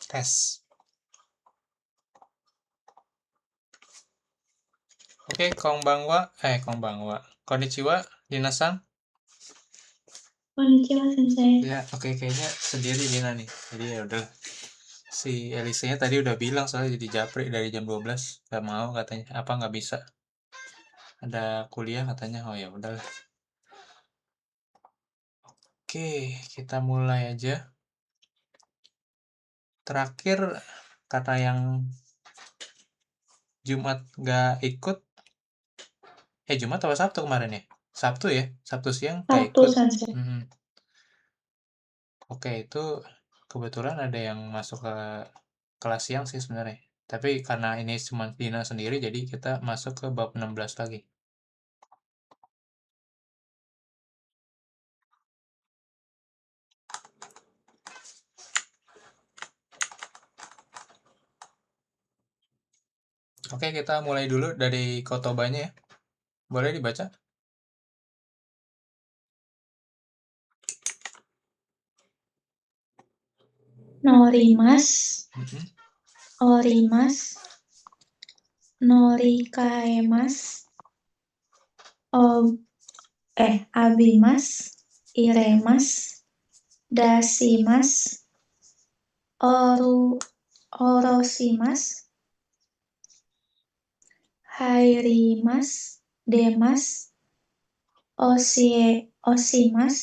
Tes. Oke, konbanwa. Konnichiwa, Dina-san. Konnichiwa, Sensei. Ya, oke, kayaknya sendiri Dina nih. Jadi ya udah. Si Elisanya tadi udah bilang soalnya jadi japri dari jam 12. Gak mau katanya. Apa nggak bisa? Ada kuliah katanya. Oh ya udah. Oke, kita mulai aja. Terakhir kata yang Jumat nggak ikut. Jumat atau Sabtu kemarin ya? Sabtu ya? Sabtu siang nggak Sabtu, ikut. Sensei. Oke, itu kebetulan ada yang masuk ke kelas siang sih sebenarnya. Tapi karena ini cuma Dina sendiri, jadi kita masuk ke bab 16 lagi. Oke, kita mulai dulu dari kotobanya ya. Boleh dibaca? Norimas, Mhm. orimas, norikaemas, abimas, iremas, dasimas, orosimas, hairimas, demas, osimas,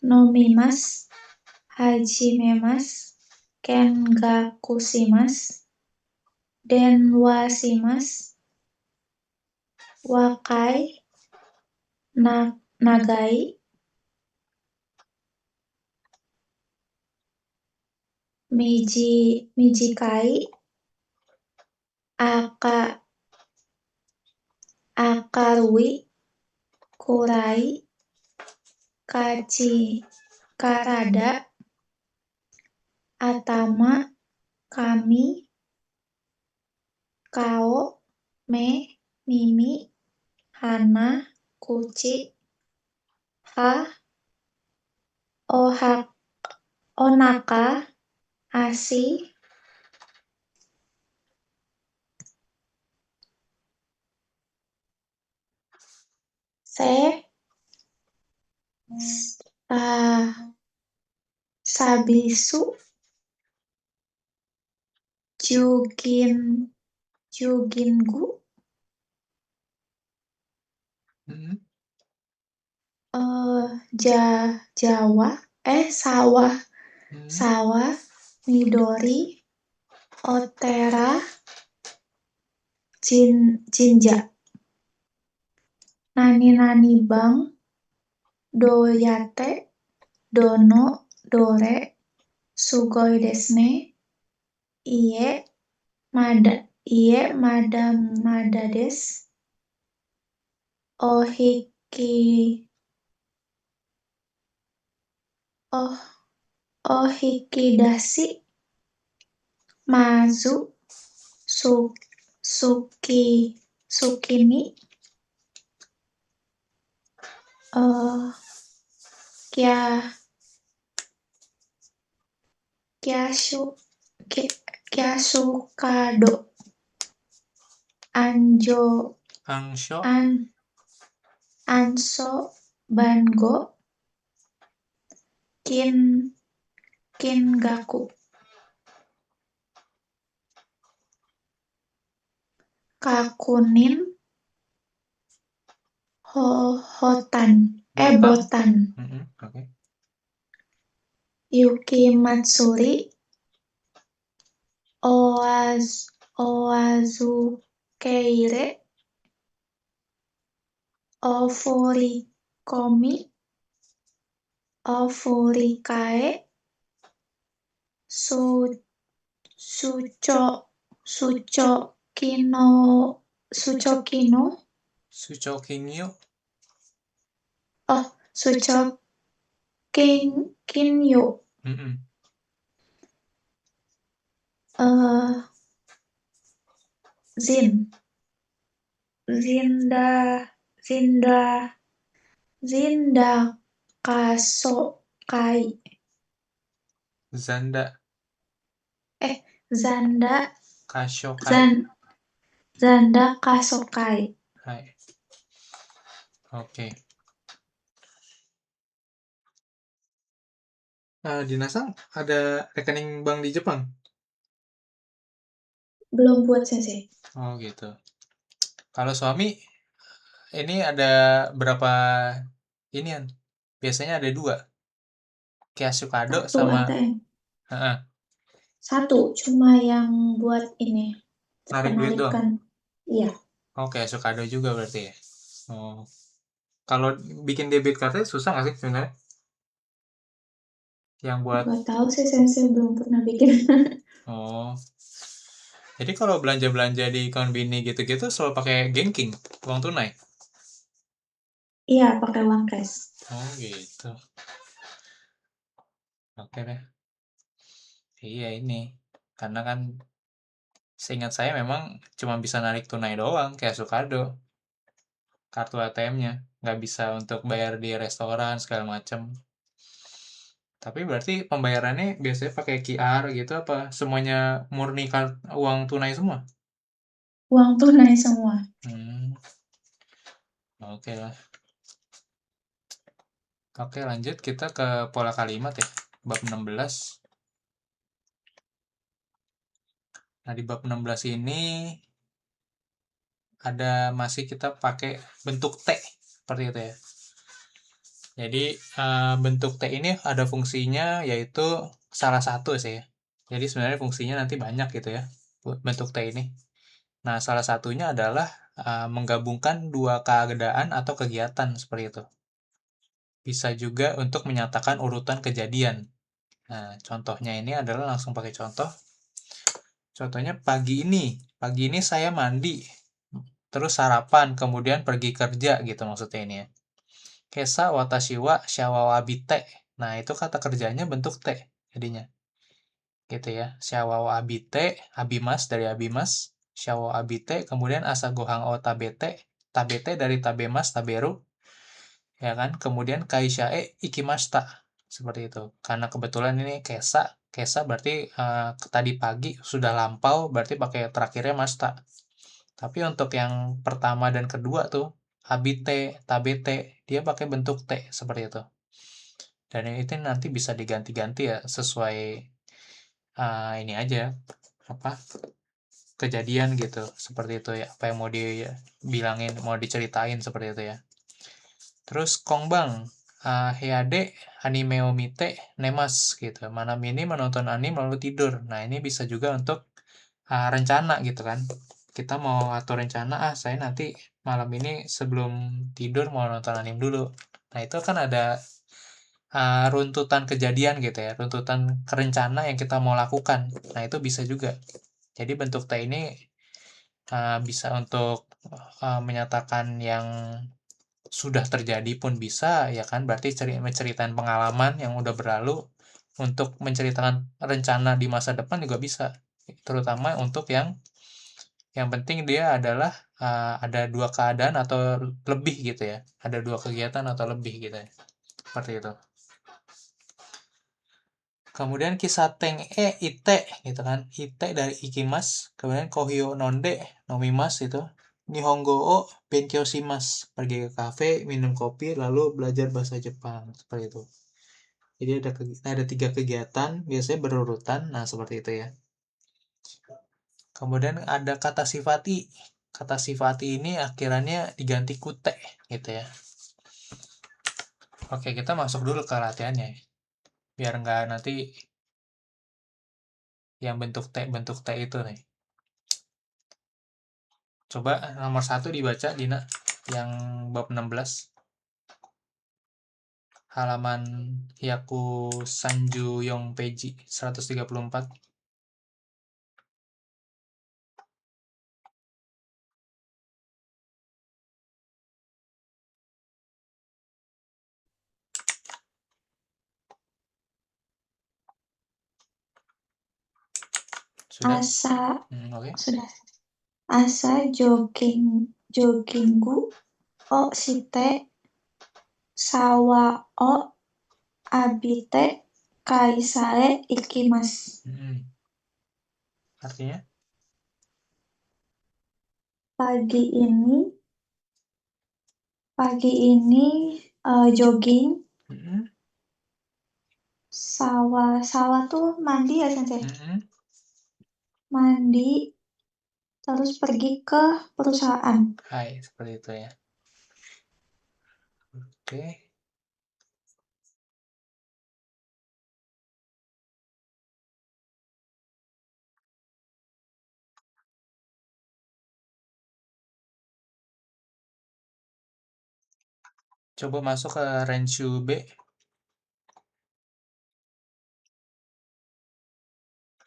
nomimas, hajimemas, kengakusimas, denwasimas, wakai, nagai, mijikai, akarui, kurai, karada, atama, kami, kao, mimi, hana, kuci, onaka, asi, sabisu, juginku, sawah, midori, otera, jinja, nani bang, doyate, dono, dore, sugoi desne, iye, mada des, ohikidashi, mazu, sukini, kyasukado, anso, bango, kingaku, kakunin, botan, Oke. Yuki Matsuri, Owazukeire, Ofurikomi, Ofurikae, Suchokino, Suchokinyo, Zanda Kasokai, Zanda. Zanda Kashokai. Zan Zanda Kasokai. Hai. Oke. Di Nasang ada rekening bank di Jepang? Belum buat sensei. Oh gitu. Kalau suami ini ada berapa inian? Biasanya ada dua. Kyasukado Satu sama ATM. heeh, Satu, cuma yang buat ini. narik duit doang. Penarikan. Iya, Oh, Kyasukado juga berarti ya. Oh. Kalau bikin debit cardnya susah nggak sih sebenarnya? Yang buat nggak tahu sih sensei belum pernah bikin. oh. Jadi kalau belanja-belanja di konbini gitu-gitu selalu pakai genking, uang tunai. Iya, pakai uang cash. Oh gitu. Oke deh. Iya ini. Karena kan seingat saya memang cuma bisa narik tunai doang kayak Sukado. Kartu ATM-nya. Nggak bisa untuk bayar di restoran segala macem. Tapi berarti pembayarannya biasanya pakai QR gitu apa semuanya murni uang tunai semua? Uang tunai semua. Hmm, oke lah. Oke lanjut kita ke pola kalimat ya. Bab 16. Nah di bab 16 ini ada masih kita pakai bentuk T seperti itu ya. Jadi bentuk T ini ada fungsinya yaitu salah satu sih ya. Jadi sebenarnya fungsinya nanti banyak gitu ya bentuk T ini. Nah salah satunya adalah menggabungkan dua keadaan atau kegiatan seperti itu. Bisa juga untuk menyatakan urutan kejadian. Nah contohnya ini adalah langsung pakai contoh. Contohnya pagi ini saya mandi, terus sarapan, kemudian pergi kerja gitu maksudnya ini ya. Kesa watashi wa shawawabite. Nah, itu kata kerjanya bentuk te jadinya. Gitu ya. Shawawabite, abimas dari abimas, shawawabite, kemudian asa gohang o tabete, tabete dari tabemas, taberu, ya kan? Kemudian kaishae ikimashita. Seperti itu. Karena kebetulan ini kesa, kesa berarti tadi pagi sudah lampau, berarti pakai terakhirnya masta. Tapi untuk yang pertama dan kedua tuh, abite, tabete, dia pakai bentuk T seperti itu. Dan itu nanti bisa diganti-ganti ya sesuai ini aja apa kejadian gitu seperti itu ya apa yang mau dibilangin mau diceritain seperti itu ya. Terus kongbang heade anime o mite nemas gitu. Malam ini menonton anime lalu tidur. Nah, ini bisa juga untuk rencana gitu kan. Kita mau atur rencana saya nanti malam ini sebelum tidur mau nonton anime dulu. Nah, itu kan ada runtutan kejadian gitu ya, runtutan rencana yang kita mau lakukan. Nah, itu bisa juga. Jadi bentuk T ini bisa untuk menyatakan yang sudah terjadi pun bisa, ya kan? Berarti menceritakan pengalaman yang udah berlalu untuk menceritakan rencana di masa depan juga bisa. Terutama untuk yang penting dia adalah ada dua keadaan atau lebih gitu ya. Ada dua kegiatan atau lebih gitu ya. Seperti itu. Kemudian kisah Teng ite gitu kan. Ite dari ikimas, kemudian kohyo nonde nomimas itu. Nihongo o benkyou shimasu, pergi ke kafe, minum kopi, lalu belajar bahasa Jepang seperti itu. Jadi ada tiga kegiatan, biasanya berurutan. Nah, seperti itu ya. Kemudian ada kata sifati. Kata sifati ini akhirannya diganti kute gitu ya. Oke, kita masuk dulu ke latihannya ya. Biar nggak nanti yang bentuk T itu nih. Coba nomor 1 dibaca Dina yang bab 16 halaman Hyaku Sanju Yong Peji 134. Sudah? Asa Oke. sudah. Asa jogginggu o shite sawa o abite kaisae ikimasu. Hmm. Artinya? Pagi ini jogging. Sawah tuh mandi ya Sensei? Mandi, terus pergi ke perusahaan. Hai, seperti itu ya. Oke. Coba masuk ke Renshu B.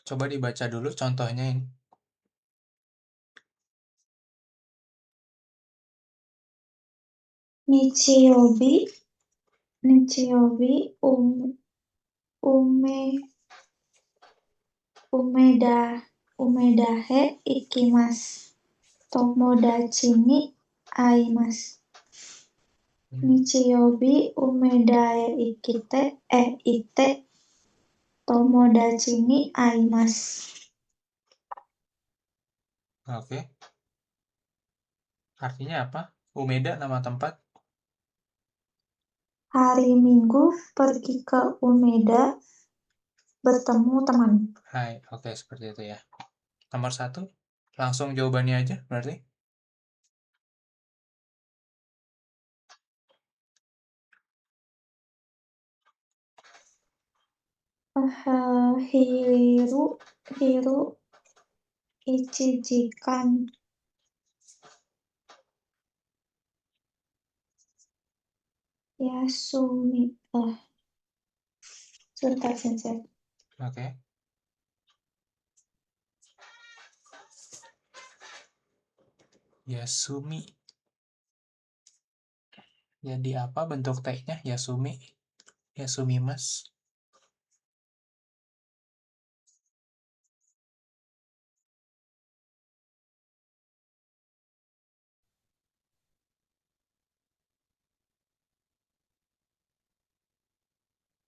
Coba dibaca dulu contohnya ini. Nichiyobi umedahe ikimasu. Tomodachi ni aimasu. Nichiyobi umedae ite tomodachi ni aimasu. Oke. Artinya apa? Umeda nama tempat. Hari Minggu pergi ke Umeda bertemu teman. Hai, oke seperti itu ya. Nomor 1, langsung jawabannya aja berarti. Hiru ichijikan. Yasumi. Sebentar Sensei. Oke. Yasumi. Jadi apa bentuk T-nya? Yasumi. Yasumimas.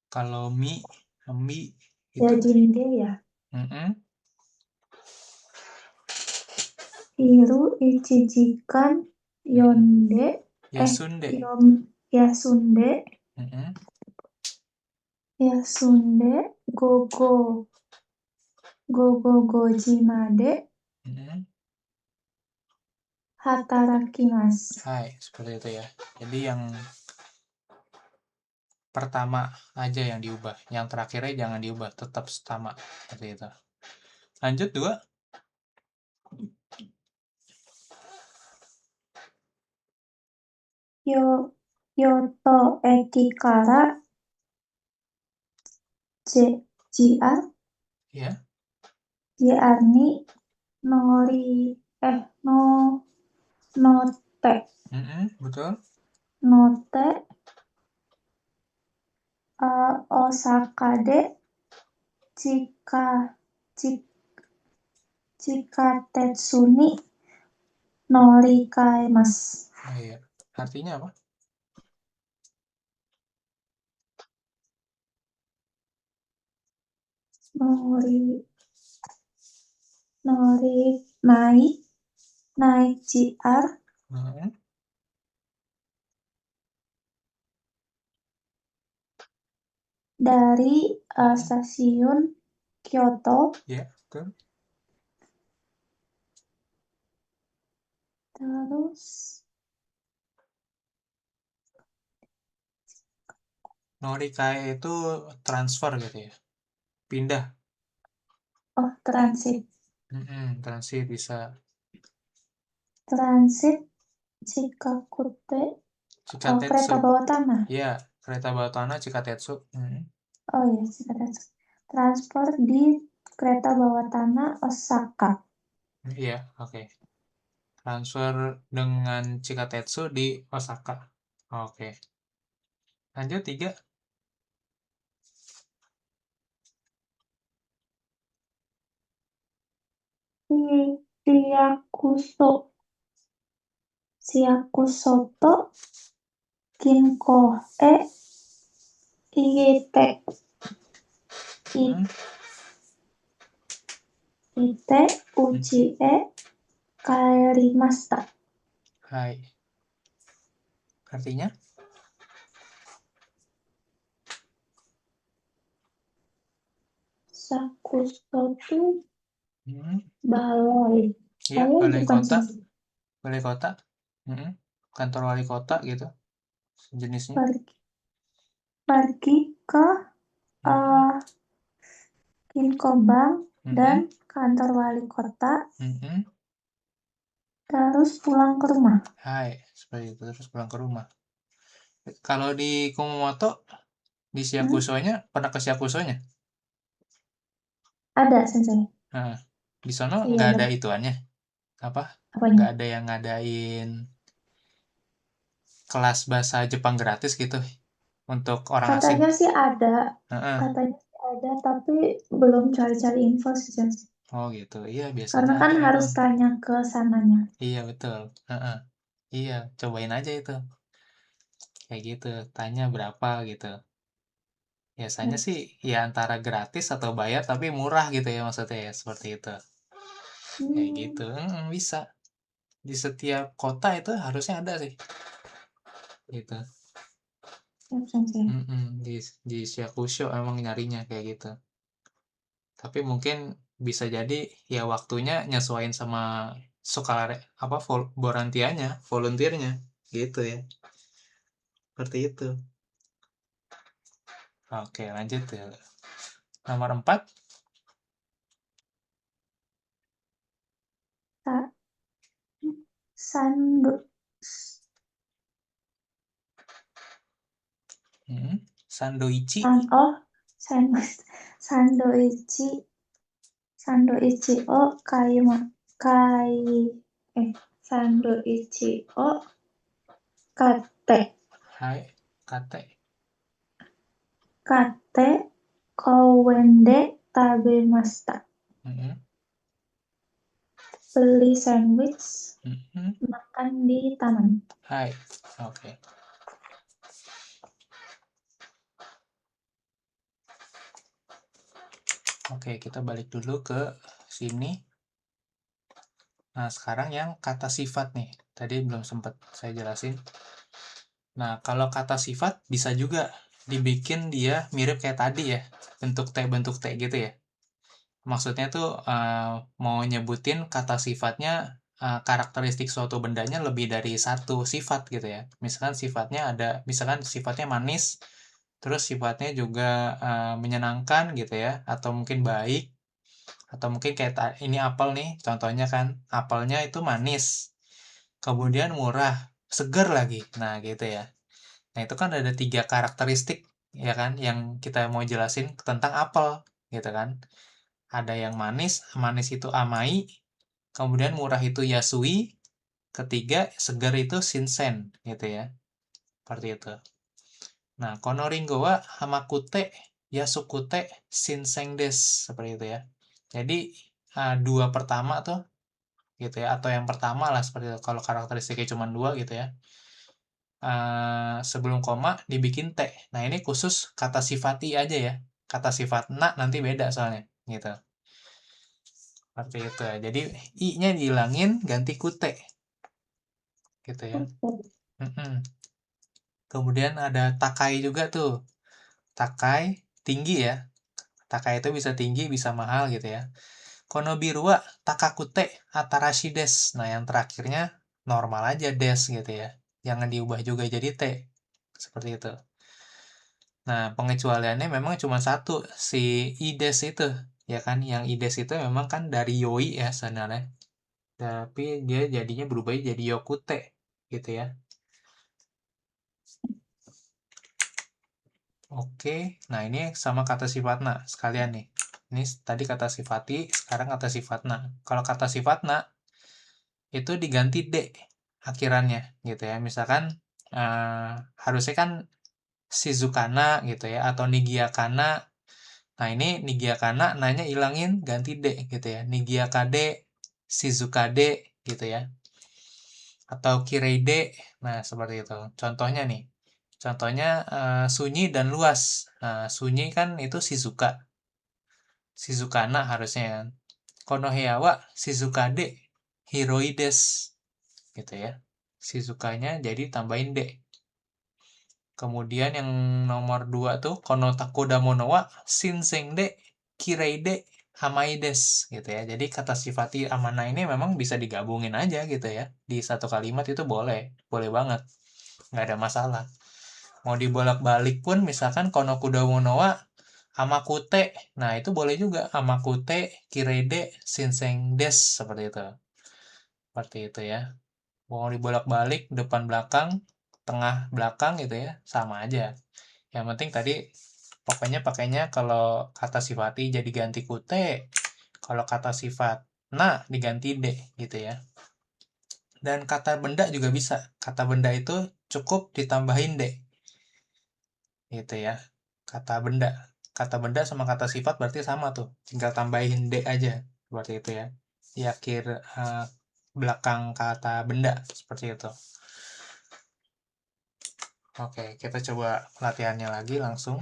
Kalau mi itu Ya jinde ya. Hiru ichijikan yonde. Yasunde. Yasunde. Yasunde goji made. Hatarakimasu. Hai, seperti itu ya. Jadi yang pertama aja yang diubah, yang terakhirnya jangan diubah, tetap sama seperti itu. Lanjut 2. Yoto eki kara JR. Ya. JR ni note. Betul. Note Osaka de Chikatetsu ni norikaimasu. Iya. Artinya apa? Naik JR dari stasiun Kyoto. Ya, betul. Terus Norikai itu transfer gitu ya. Pindah. transit. Transit bisa. Transit Chikakute. Kereta bawah tanah. Iya, kereta bawah tanah Chikatetsu. Oh iya, Chikatetsu. Transfer di kereta bawah tanah Osaka. Iya, oke. Transfer dengan Chikatetsu di Osaka. Oke. Lanjut 3. Siakusoto Kinko Iete. ite uchi e kaerimashita. Hai. Artinya? Sakuso tuh Hmm. balai. Iya, Balai balai bukan kota. sih. Balai kota. Hmm. Kantor wali kota gitu. Jenisnya. Pergi ke Hmm. Kinkoban dan Hmm. kantor wali kota, Hmm. terus pulang ke rumah. Hai, seperti itu terus pulang ke rumah. Kalau di Kumamoto, di Shakusonya, pernah ke Shakusonya? Ada sensei. Nah, di sono Iya, nggak ada benar. ituannya, apa? Apanya? Nggak ada yang ngadain kelas bahasa Jepang gratis gitu untuk orang asing. Katanya sih ada, Heeh. katanya sih ada, tapi belum cari-cari info sih sensei. Oh gitu, iya biasanya Karena kan ada itu. harus tanya ke sananya. Iya betul. Heeh. Iya, cobain aja itu. Kayak gitu, tanya berapa gitu. Biasanya Ya. sih ya antara gratis atau bayar tapi murah gitu ya maksudnya ya, seperti itu. Kayak gitu, Hmm, bisa. Di setiap kota itu harusnya ada sih. Gitu. siap sensei. Di Shakusho emang nyarinya kayak gitu. Tapi mungkin bisa jadi ya waktunya nyesuaiin sama sukarela apa volunteernya gitu ya. Seperti itu. Oke, lanjut ya. Nomor 4. Sa- Sandu, Sandoichi. oh, sandoichi, sandoichi o kai, eh, sandoichi o kate, Hai, kate. kate kowende tabemashita. Mm-mm. Beli sandwich, Mm-mm. makan di taman. Hai. Oke. Oke, kita balik dulu ke sini. Nah, sekarang yang kata sifat nih. Tadi belum sempat saya jelasin. Nah, kalau kata sifat bisa juga dibikin dia mirip kayak tadi ya. Bentuk T gitu ya. Maksudnya tuh mau nyebutin kata sifatnya karakteristik suatu bendanya lebih dari satu sifat gitu ya. Misalkan sifatnya manis, terus sifatnya juga menyenangkan gitu ya, atau mungkin baik, atau mungkin kayak ini apel nih, contohnya kan apelnya itu manis, kemudian murah, seger lagi. Nah, gitu ya. Nah, itu kan ada 3 karakteristik ya kan yang kita mau jelasin tentang apel gitu kan. Ada yang manis, manis itu amai, kemudian murah itu yasui, ketiga segar itu shinsen gitu ya. Seperti itu. Nah, konoringo wa hamakute yasukute shinseng des seperti itu ya. Jadi dua pertama tuh gitu ya, atau yang pertama lah seperti itu. Kalau karakteristiknya cuma dua gitu ya. Sebelum koma dibikin T. Nah, ini khusus kata sifati aja ya. Kata sifat na nanti beda soalnya gitu. Seperti itu ya. Jadi i-nya dihilangin ganti ku T gitu ya. Mm-mm. Kemudian ada takai juga tuh. Takai tinggi ya. Takai itu bisa tinggi, bisa mahal gitu ya. Konobiru wa takakute atarashi des. Nah, yang terakhirnya normal aja des gitu ya. Jangan diubah juga jadi T. Seperti itu. Nah, pengecualiannya memang cuma satu, si ides itu, ya kan? Yang ides itu memang kan dari yoi ya sebenarnya. Tapi dia jadinya berubah jadi yokute, gitu ya. Oke, nah ini sama kata sifatna sekalian nih. Ini tadi kata sifati, sekarang kata sifatna. Kalau kata sifatna itu diganti D akhirannya, gitu ya. Misalkan harusnya kan Shizukana gitu ya, atau Nigiakana. Nah, ini Nigiakana nanya ilangin ganti D gitu ya. Nigiakade, Shizukade gitu ya. Atau Kireide. Nah, seperti itu. Contohnya nih. Contohnya sunyi dan luas. Nah, sunyi kan itu Shizukana harusnya. Konohea Shizuka de Hiroi desu. Gitu ya. Shizukanya jadi tambahin de. Kemudian yang nomor 2 tuh Konotaku Damono wa Shinseng de Kirei de Hamai desu gitu ya. Jadi kata sifati amanah ini memang bisa digabungin aja gitu ya. Di satu kalimat itu boleh. Boleh banget. Nggak ada masalah. Mau dibolak-balik pun misalkan Konoku Damono wa Amakute. Nah, itu boleh juga. Amakute, Kirede, Shinseng des. Seperti itu. Seperti itu ya. Mau dibolak-balik, depan belakang, tengah belakang gitu ya. Sama aja. Yang penting tadi pokoknya pakainya kalau kata sifati jadi ganti kute. Kalau kata sifat na diganti de gitu ya. Dan kata benda juga bisa. Kata benda itu cukup ditambahin de. Gitu ya. Kata benda sama kata sifat berarti sama tuh, tinggal tambahin d aja seperti itu ya, di akhir belakang kata benda seperti itu. Oke, kita coba latihannya lagi langsung.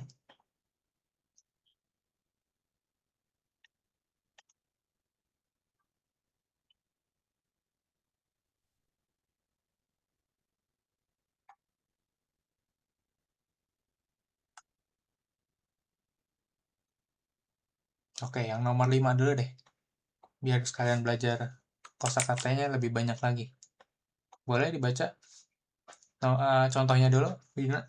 Oke, yang nomor 5 dulu deh, biar sekalian belajar kosakatanya lebih banyak lagi. Boleh dibaca contohnya dulu, Bina?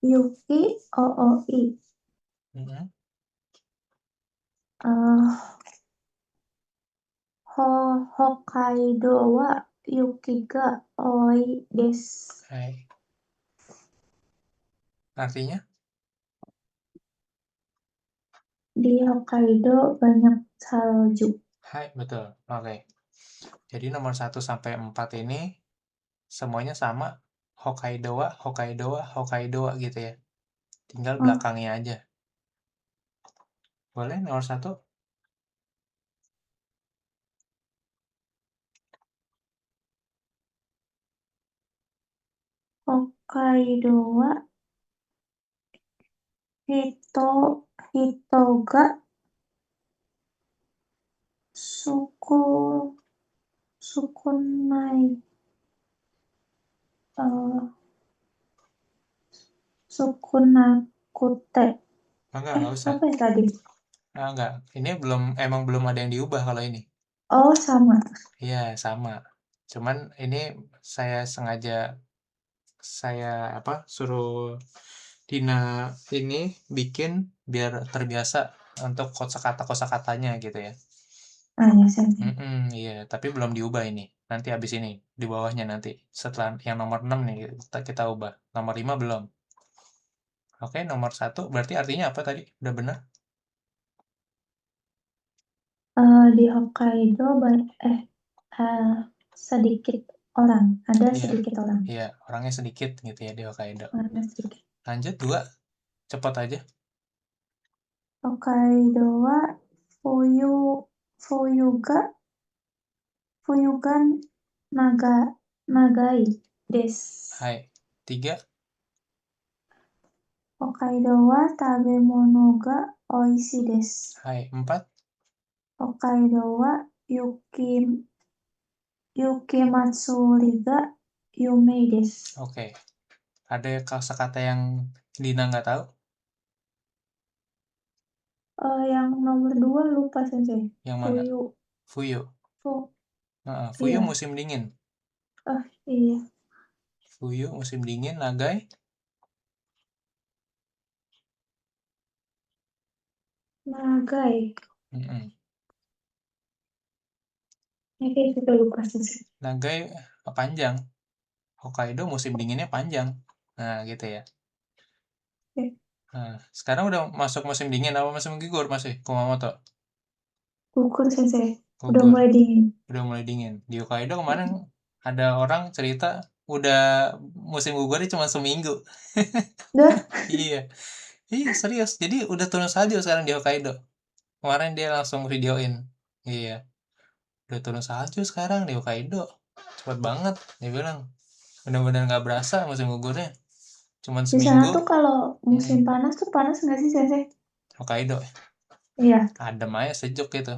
Yuki ooi. Hokkaido wa yuki ga oi desu. Hai. Artinya? Di Hokkaido banyak salju. Hai, betul. Oke. Jadi nomor 1 sampai 4 ini semuanya sama. Hokkaido gitu ya. Tinggal belakangnya aja. Boleh nomor 1? Hokkaido wa hito ga sukunai. Sukunakute. Enggak usah. Apa ya tadi? Enggak. Ini emang belum ada yang diubah kalau ini. Oh, sama. Iya, sama. Cuman ini saya sengaja suruh Dina ini bikin biar terbiasa untuk kosakatanya gitu ya. Ya, saya. Iya, tapi belum diubah ini. Nanti habis ini di bawahnya nanti. Setelah yang nomor 6 nih kita ubah. Nomor 5 belum. Oke, nomor 1 berarti artinya apa tadi? Udah benar? Di Hokkaido sedikit orang. Ada Iya. sedikit orang. Iya, orangnya sedikit gitu ya di Hokkaido. Orangnya sedikit. Lanjut 2, cepat aja. Hokkaido wa fuyugan nagai desu. Hai. 3. Hokkaido wa tabemono ga oishii desu. Hai. 4. Hokkaido wa yukimatsuri ga yumei desu. Oke. Ada kosakata yang Dina nggak tahu? Yang nomor 2 lupa sensei. Yang mana? Fuyu. Fuyu Iya. musim dingin. Iya. Fuyu musim dingin, nagai. Nagai. Ini kita lupa sensei. Nagai panjang. Hokkaido musim dinginnya panjang. Nah, gitu ya. Nah, sekarang udah masuk musim dingin apa musim gugur masih Kumamoto? Gugur sensei. Udah Gugur. mulai dingin. Udah mulai dingin. Di Hokkaido kemarin ada orang cerita udah musim gugurnya cuma seminggu. Udah. Iya. Iya, serius. Jadi udah turun salju sekarang di Hokkaido. Kemarin dia langsung videoin. Iya. Udah turun salju sekarang di Hokkaido. Cepet banget. Dia bilang. Bener-bener gak berasa musim gugurnya. Cuman Di sana seminggu. tuh kalau musim panas tuh panas nggak sih sensei? Hokkaido. Iya. Adem aja, sejuk gitu.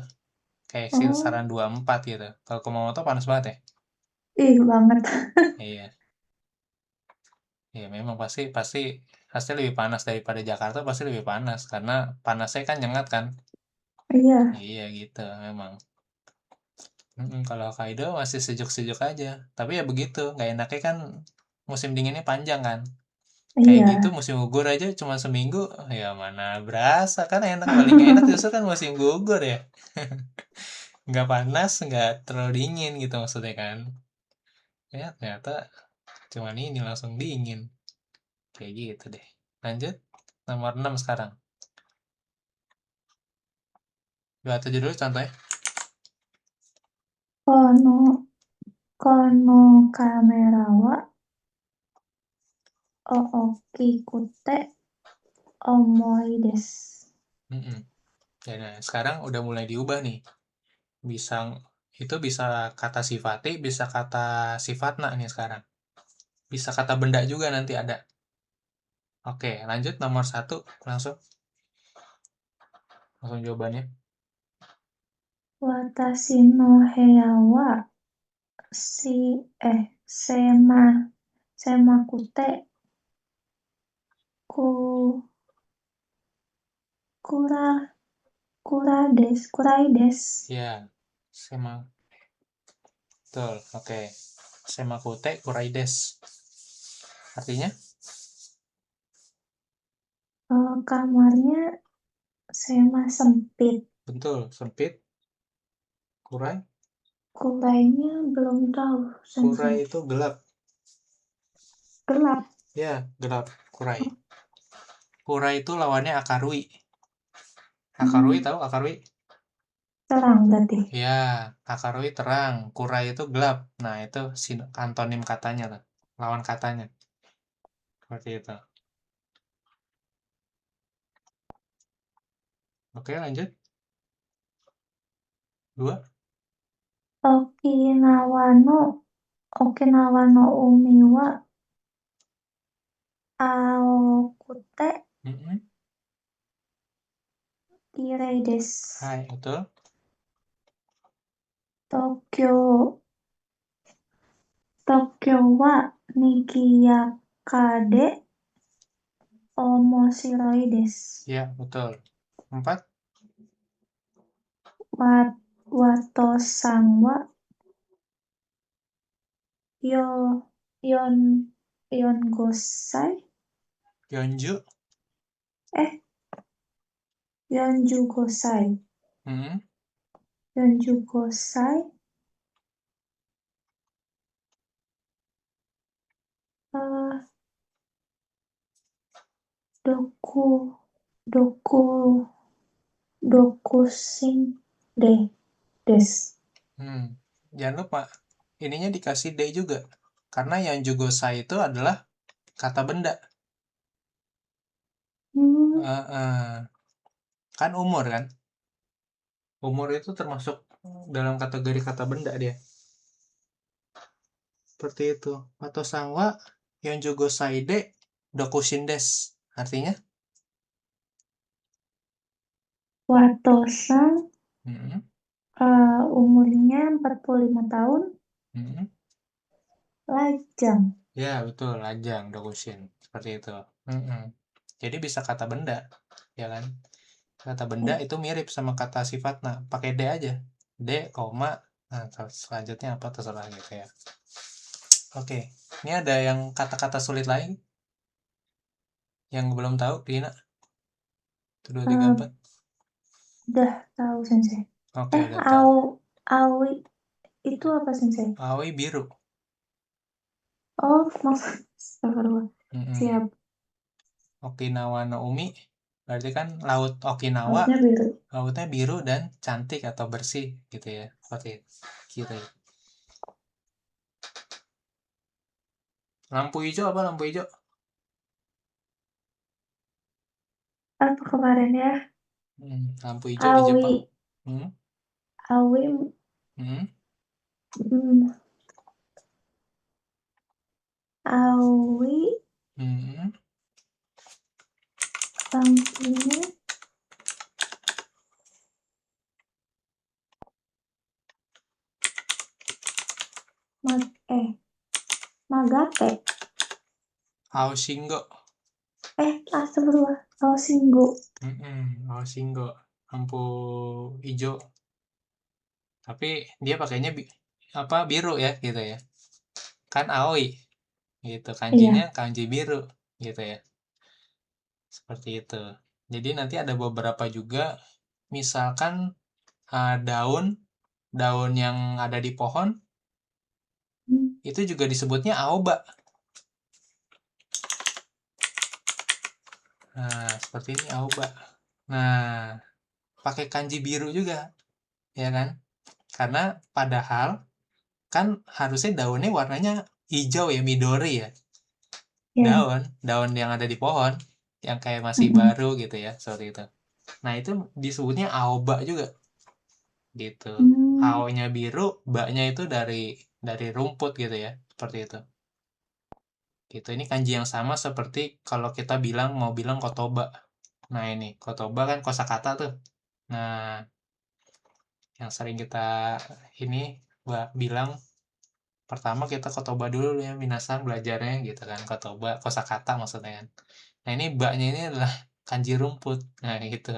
Kayak Oh, kisaran 24 gitu. Kalau Kumamoto panas banget ya? ih banget. Iya. Iya, memang pasti pasti pasti lebih panas daripada Jakarta, pasti lebih panas karena panasnya kan nyengat kan. Iya, Iya gitu memang. Kalau Hokkaido masih sejuk-sejuk aja. Tapi ya begitu, nggak enaknya kan musim dinginnya panjang kan. Kayak gitu iya. musim gugur aja cuma seminggu, ya mana berasa kan enak. Paling nggak enak justru kan musim gugur ya. Nggak panas, nggak terlalu dingin gitu maksudnya kan. Ya ternyata cuman ini langsung dingin. Kayak gitu deh. Lanjut, nomor 6 sekarang. Dua tujuh dulu contohnya. Kono, kono kamera wa ooki kute omoi desu. Mm-mm. Ya, nah, sekarang udah mulai diubah nih. Bisa itu bisa kata sifati, bisa kata sifatna nih sekarang. Bisa kata benda juga nanti ada. Oke, lanjut nomor satu langsung langsung jawabannya. Watashi no heya wa si sema semakute ku kura kurai desu. Ya, sema betul. Oke. Semakute kuraides. Artinya Kamarnya sema sempit. betul, sempit. Kurai. Kurainya belum tahu, Kurai Sensei. itu gelap. Gelap. Ya, gelap. Kurai. Oh, Kurai itu lawannya akarui. Akarui hmm, tahu akarui? terang berarti. Ya, akarui terang, kurai itu gelap. Nah, itu antonim katanya tuh, lawan katanya. Seperti itu. Oke, lanjut. Dua. Okinawa no Okinawa no umi wa aokute Mm-mm. kirei desu. Hai, betul. Tokyo Tokyo wa nikiyaka de omoshiroi desu. Ya, betul. Empat. Wato-san wa yo yon yongosai Yonju. eh yonjugosai Mm-mm. yonjugosai eh doku doku dokusin de des. Hmm. Jangan lupa, ininya dikasih D juga. Karena yang jugosai itu adalah kata benda. Hmm, Eh, kan umur kan? Umur itu termasuk dalam kategori kata benda dia. Seperti itu. Atau sangwa yang jugosai de dokusin des. Artinya? Wato-san Mm-mm. umurnya 45 tahun, Mm-mm. lajang. Ya, betul. Lajang, dokusin. Seperti itu. Mm-mm. Jadi bisa kata benda, ya kan? Kata benda Eh, itu mirip sama kata sifatnya. Pakai D aja. D, koma. Nah, selanjutnya apa terserah gitu ya. Oke. Ini ada yang kata-kata sulit lain yang belum tahu, Dina? 1, 2, 3, eh, 4. udah tahu sensei. Oke, Eh, udah tahu. awi itu apa sensei? Aoi biru. Oh, maksud astagfirullah. Mm-mm. Siap. Okinawa no Umi. Berarti kan laut Okinawa, Lautnya biru. lautnya biru dan cantik atau bersih gitu ya. Seperti itu. Gitu ya. Lampu hijau apa lampu hijau? Apa kemarin ya? Lampu hijau di Awi, Jepang. Hmm, awi, hmm, hmm, awi, hmm. lampunya Magate. Aoshingo. Astagfirullah. Aoshingo. Aoshingo. Lampu hijau. Tapi dia pakainya biru ya gitu ya. Kan aoi gitu. Kanjinya Iya. kanji biru gitu ya. Seperti itu. Jadi nanti ada beberapa juga, misalkan daun yang ada di pohon itu juga disebutnya aoba. Nah, seperti ini aoba. Nah, pakai kanji biru juga, ya kan? Karena padahal kan harusnya daunnya warnanya hijau ya, midori ya. Iya. Daun yang ada di pohon yang kayak masih Mm-mm. baru gitu ya, seperti itu. Nah, itu disebutnya aoba juga gitu. Hmm. Ao-nya biru, ba-nya itu dari rumput gitu ya, seperti itu. Gitu. Ini kanji yang sama seperti kalau kita mau bilang kotoba. Nah, ini kotoba kan kosakata tuh. Nah, yang sering kita ini bilang pertama kita kotoba dulu ya, minasan belajarnya gitu kan, kotoba kosakata maksudnya kan. Nah, ini ba-nya ini adalah kanji rumput. Nah, gitu.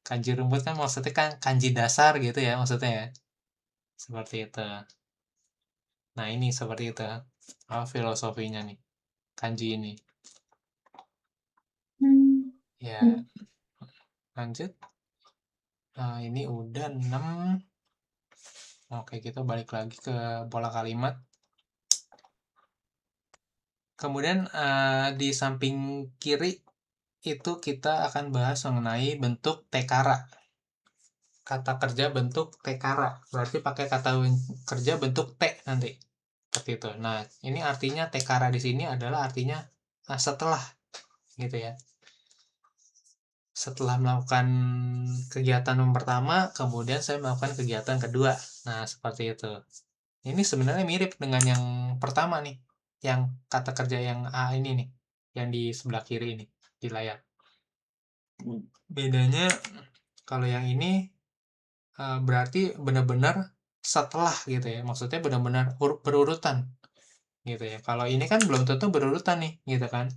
Kanji rumput kan maksudnya kan kanji dasar gitu ya maksudnya ya. Seperti itu. Nah, ini seperti itu. Filosofinya nih, kanji ini. Hmm. Ya, Ya. lanjut. Nah, ini udah 6. Oke, kita balik lagi ke pola kalimat. Kemudian di samping kiri itu kita akan bahas mengenai bentuk tekara. Kata kerja bentuk tekara. Berarti pakai kata kerja bentuk te nanti. Seperti itu. Nah, ini artinya tekara di sini adalah artinya setelah gitu ya. Setelah melakukan kegiatan yang pertama, kemudian saya melakukan kegiatan kedua. Nah, seperti itu. Ini sebenarnya mirip dengan yang pertama nih, yang kata kerja yang A ini nih, yang di sebelah kiri ini, di layar. Bedanya, kalau yang ini berarti benar-benar setelah gitu ya, maksudnya benar-benar berurutan gitu ya. Kalau ini kan belum tentu berurutan nih, gitu kan,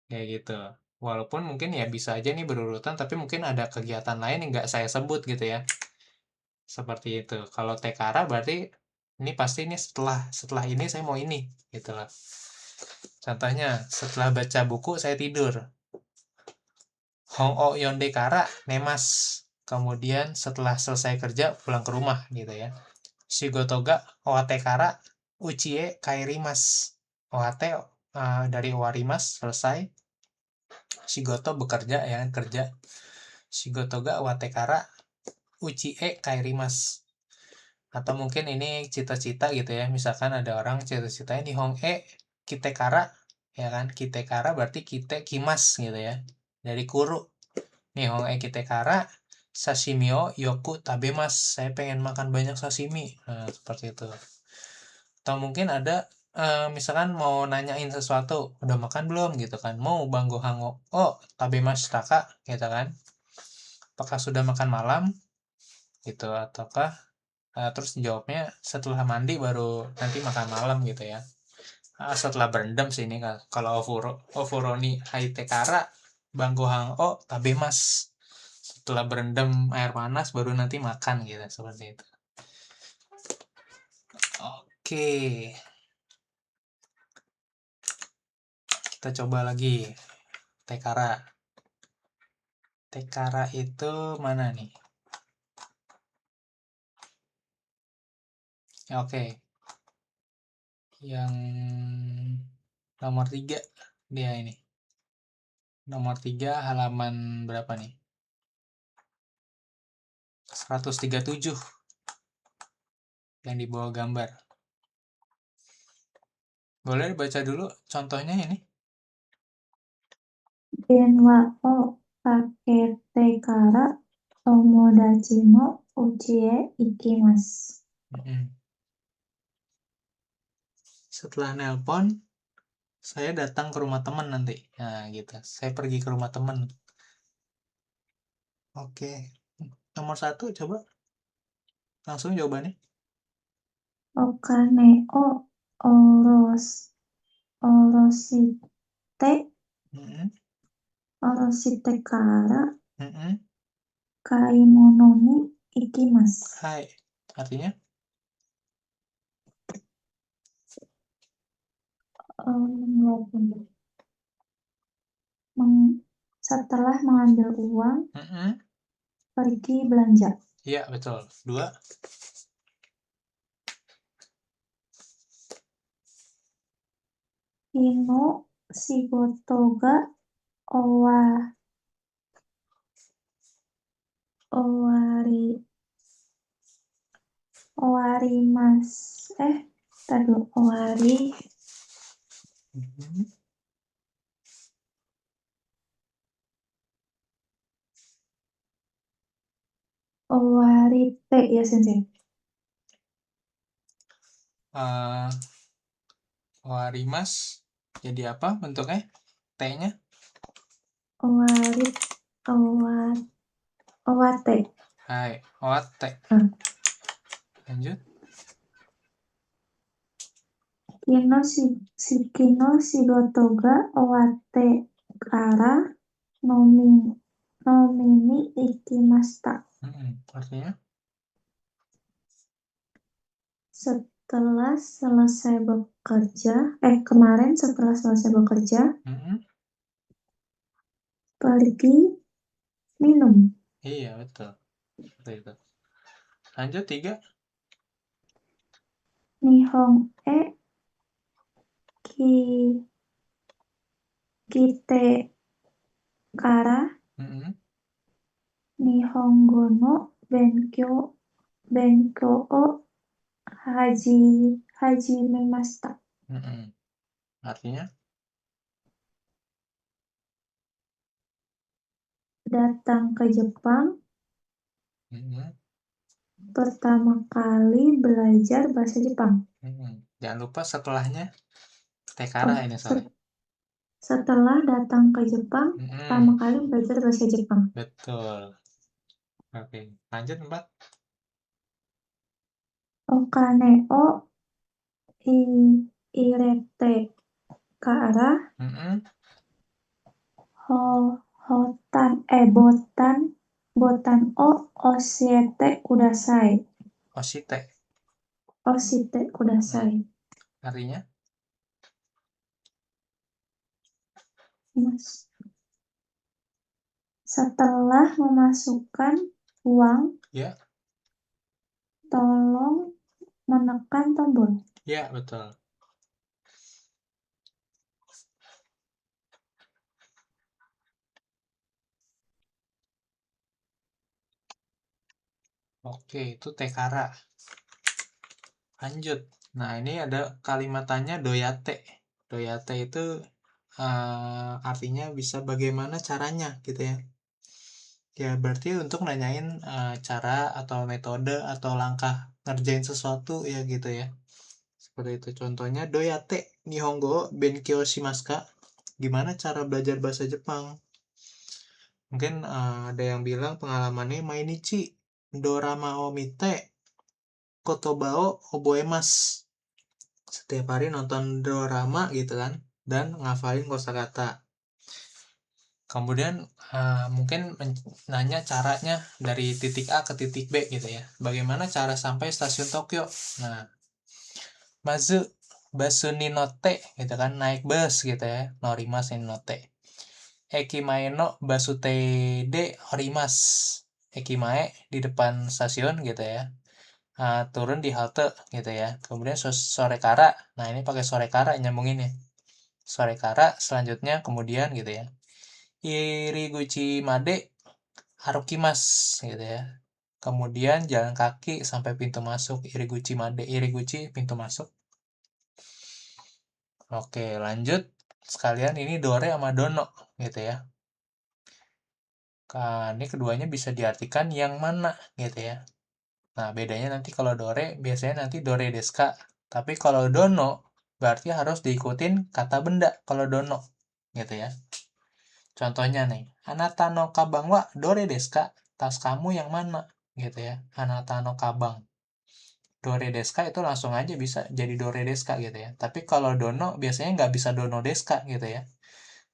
kayak gitu. Walaupun mungkin ya bisa aja nih berurutan, tapi mungkin ada kegiatan lain yang nggak saya sebut gitu ya. Seperti itu. Kalau tekara berarti ini pasti ini setelah ini saya mau ini gitu loh. Contohnya, setelah baca buku saya tidur. Hong o yonde kara nemas. Kemudian setelah selesai kerja pulang ke rumah gitu ya. Shigoto ga owate kara uchie kaerimas. Owate dari owarimas selesai. Shigoto bekerja ya kan, kerja. Shigoto ga owate kara uchie kaerimas. Atau mungkin ini cita-cita gitu ya, misalkan ada orang cita-citanya di Hong kitekara ya kan, kitekara berarti kite kimas gitu ya, dari kuru nih. Hong kitekara sashimi o yoku tabemas, saya pengen makan banyak sashimi. Nah, seperti itu. Atau mungkin ada misalkan mau nanyain sesuatu, udah makan belum gitu kan, mau banggo hango oh tabemas taka gitu kan, apakah sudah makan malam gitu, ataukah terus jawabnya setelah mandi baru nanti makan malam gitu ya. Setelah berendam sih ini kalau ofuro ni haitekara banggohang o tabemas, setelah berendam air panas baru nanti makan gitu, seperti itu. Oke, kita coba lagi tekara. Tekara itu mana nih ya? Oke, yang nomor 3 dia ini. Nomor 3 halaman berapa nih? 137 yang di bawah gambar. Boleh baca dulu contohnya ini. Denwa o kakete kara tomodachi no uchie ikimasu. Setelah nelpon, saya datang ke rumah teman nanti. Nah, gitu. Saya pergi ke rumah teman. Oke. Nomor 1 coba langsung jawabannya. Okane o orosite Mm-mm. orosite kara Mm-mm. kaimono ni ikimasu. Hai. Artinya? Setelah mengambil uang, Mm-mm. pergi belanja. Iya, betul. 2. Ino shigoto ga owa owari owarimasu. Owari Mm-mm. owarite ya sensei. Warimas. Jadi apa bentuknya? T-nya? Owari owate. Hai. Oate. Hmm. Lanjut. Kino shigoto ga owate kara nomi ni ikimashita. Artinya? Kemarin setelah selesai bekerja, Mm-mm. pergi minum. Iya, betul. Seperti itu. Lanjut 3. Nihon ki kite kara Mm-mm. Nihongo no benkyō o hajimemashita. Mm-mm. Artinya? Datang ke Jepang, Mm-mm. pertama kali belajar bahasa Jepang. Mm-mm. Jangan lupa setelahnya tekara Oh, ini soalnya. setelah datang ke Jepang, pertama Mm-mm. kali belajar bahasa Jepang. Betul. Oke. Lanjut 4. Okane o irete kara Mm-mm. botan o oshiete kudasai. Oshite. Oshite kudasai. Artinya? Mas. Setelah memasukkan uang, Ya. tolong menekan tombol. Ya, betul. Oke, itu tekara. Lanjut. Nah, ini ada kalimatannya doyate. Doyate itu artinya bisa bagaimana caranya gitu ya. Ya, berarti untuk nanyain cara atau metode atau langkah ngerjain sesuatu ya gitu ya. Seperti itu. Contohnya doyate nihongo benkyou shimasu ka? Gimana cara belajar bahasa Jepang? Mungkin ada yang bilang pengalamannya mainichi dorama o mite kotoba o oboemasu. Setiap hari nonton drama gitu kan dan ngafalin kosakata. Kemudian mungkin nanya caranya dari titik A ke titik B gitu ya. Bagaimana cara sampai stasiun Tokyo? Nah, mazu basu ni note gitu kan, naik bus gitu ya. Norimasu ni note. Ekimae no basute de horimasu. Ekimae di depan stasiun gitu ya. Turun di halte gitu ya. Kemudian sore kara. Nah, ini pakai sore kara nyambungin ya. Sore kara selanjutnya kemudian gitu ya. Iriguchi made harukimasu gitu ya. Kemudian jalan kaki sampai pintu masuk. Iriguchi made, iriguchi pintu masuk. Oke, lanjut. Sekalian ini dore sama dono gitu ya. Ini keduanya bisa diartikan yang mana gitu ya. Nah, bedanya nanti kalau dore biasanya nanti dore desu ka. Tapi kalau dono berarti harus diikutin kata benda kalau dono gitu ya. Contohnya nih, anata no kabang wa dore desu ka? Tas kamu yang mana? Gitu ya. Anata no kabang. dore deska itu langsung aja bisa jadi dore deska gitu ya. Tapi kalau dono biasanya nggak bisa dono deska gitu ya.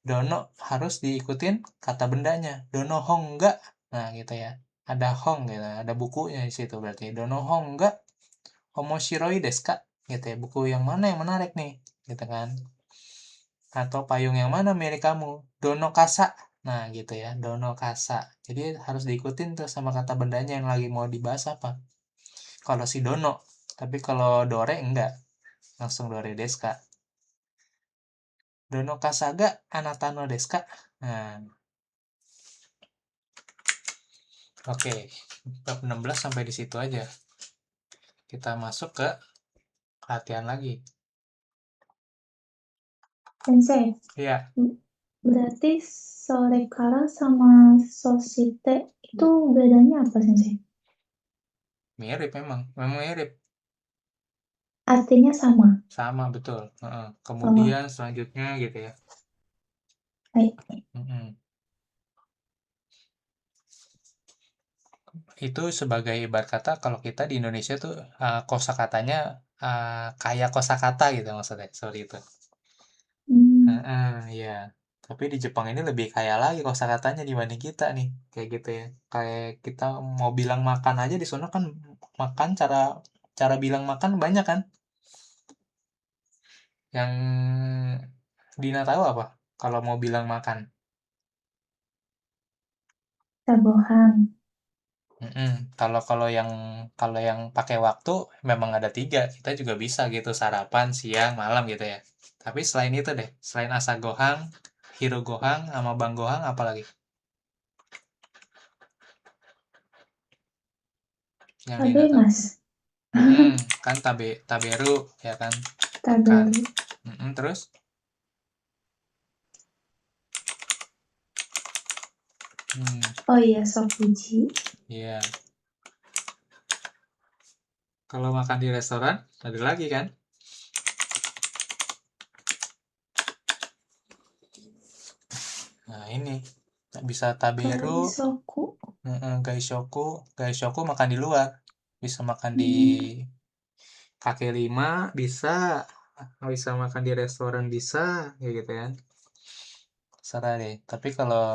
Dono harus diikutin kata bendanya. Dono hongga. Nah, gitu ya. Ada hong gitu, ada bukunya di situ berarti. Dono hongga omoshiroi desu ka? Gitu ya. Buku yang mana yang menarik nih? Gitu kan. Atau payung yang mana milik kamu? Dono kasa. Nah, gitu ya. Dono kasa. Jadi harus diikutin tuh sama kata bendanya yang lagi mau dibahas apa. Kalau si dono. Tapi kalau dore enggak. Langsung dore desu ka. Dono kasa ga anata no desu ka? Nah, oke. Bab 16 sampai di situ aja. Kita masuk ke latihan lagi. Sensei, Iya, berarti sorekara sama sosite itu bedanya apa, Sensei? mirip memang. Memang mirip. Artinya sama. Sama, betul. Oh, Kemudian selanjutnya gitu ya. baik. Mm-mm. Itu sebagai ibarat kata kalau kita di Indonesia tuh kosakatanya kayak kosakata gitu maksudnya. Sorry itu. Hmm, Ya. Tapi di Jepang ini lebih kaya lagi kosakatanya dibanding kita nih. Kayak gitu ya. Kayak kita mau bilang makan aja di sana kan makan cara cara bilang makan banyak kan. Yang Dina tahu apa? Kalau mau bilang makan. tabohan. Mm-mm. Kalau kalau yang pakai waktu memang ada tiga. Kita juga bisa gitu sarapan, siang, malam gitu ya. Tapi selain itu deh, selain asagohang, hirogohang, sama banggohang, apalagi yang Dina Tabe, tahu? Mas. Mm-mm. Kan taberu ya kan, makan. Taberu. Terus, hmm, Oh iya, sokuji. ya kalau makan di restoran ada lagi kan? Nah ini bisa taberu, Kaisoku. gaishoku, gaishoku makan di luar, bisa makan di Hmm, kaki lima bisa, bisa makan di restoran bisa, kayak gitu kan. Serah deh. Tapi kalau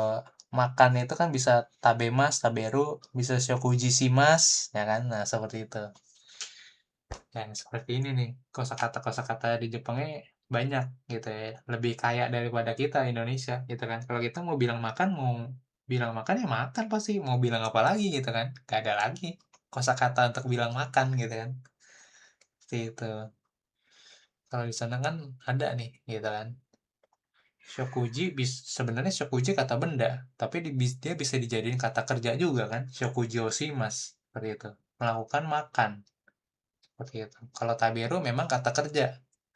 makan itu kan bisa tabemas, taberu, bisa shokuji shimas, ya kan? Nah, seperti itu. Ya, seperti ini nih. Kosakata-kosakata di Jepangnya banyak gitu ya. Lebih kaya daripada kita Indonesia gitu kan. Kalau kita mau bilang makan, mau bilang makan ya makan pasti. Mau bilang apa lagi gitu kan. Gak ada lagi kosakata untuk bilang makan gitu kan. Seperti itu. Kalau di sana kan ada nih gitu kan. Shokuji sebenarnya shokuji kata benda, tapi dia bisa dijadiin kata kerja juga kan. Shokuji oshimasu seperti itu. Melakukan makan seperti itu. Kalau taberu memang kata kerja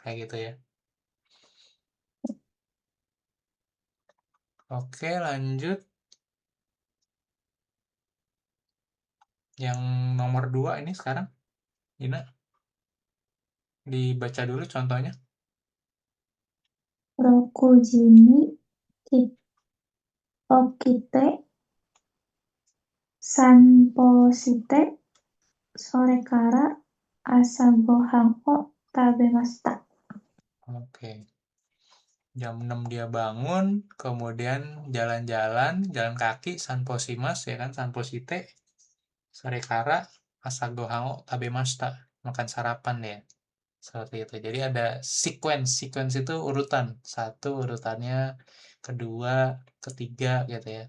kayak gitu ya. Oke, lanjut yang nomor 2 ini sekarang. Dina, dibaca dulu contohnya. Rokujini okite sanposite sorekara asagohan o tabemashita. Oke. Jam 6 dia bangun, kemudian jalan-jalan, jalan kaki, sanposimas ya kan, sanposite, sorekara, asagohango, tabemashita, makan sarapan ya. Seperti itu. Jadi ada sequence itu urutan. Satu urutannya, kedua, ketiga gitu ya.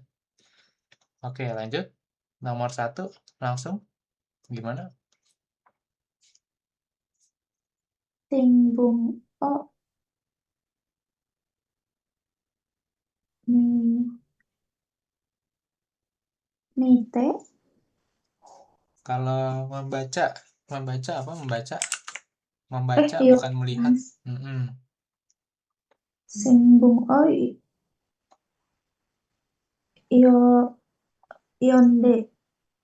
Oke, lanjut. Nomor satu, langsung. Gimana? Tingbung o mi, mite Kalau membaca, membaca apa? Membaca, membaca yo bukan melihat. mas Mm-mm. singbung o yo yonde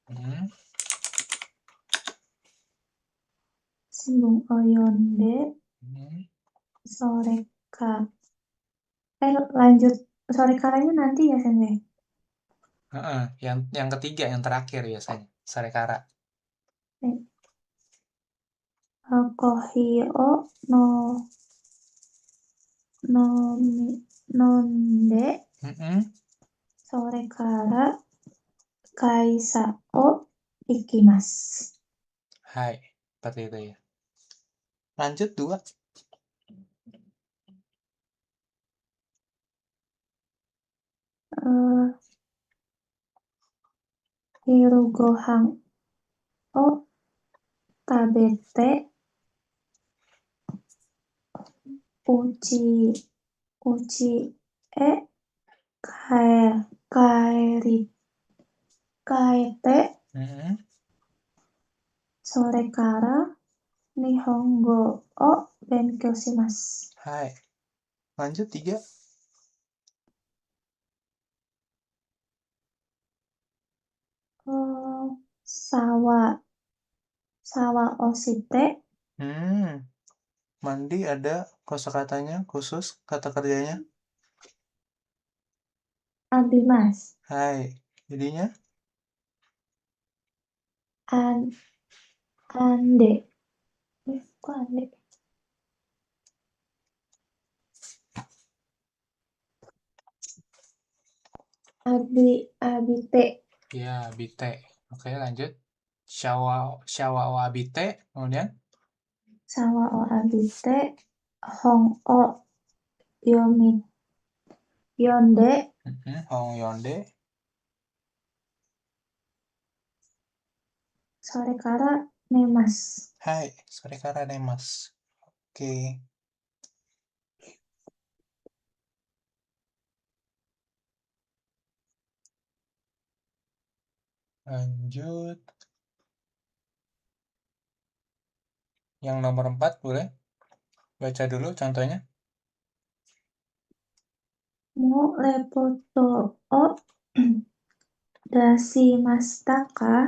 Mm-mm. singbung o yonde Mm-mm. soreka lanjut sorekaranya nanti ya sensei. Heeh. Yang ketiga, yang terakhir biasanya. Sarekara. Kohio no nonde sore kara kaisa o ikimasu. Hai, seperti itu ya. Lanjut 2. Hiru gohan o tabete uchi e kaete sore kara nihongo o benkyou shimasu. Hai. Lanjut 3. Sawa oshite. Mandi ada kosakatanya khusus, kata kerjanya? Abimasu. Hai. Jadinya? Ande. Kok ande? Abite. Ya, abite. Oke, lanjut. Shawa o abite. Kemudian? Shawa o abite. Hong o yonde. Hong yonde. Sore kara nemasu. Hai, sore kara nemasu. Oke. Lanjut. Yang nomor 4 boleh? Baca dulu contohnya. Mo repoto o dashimashita ka?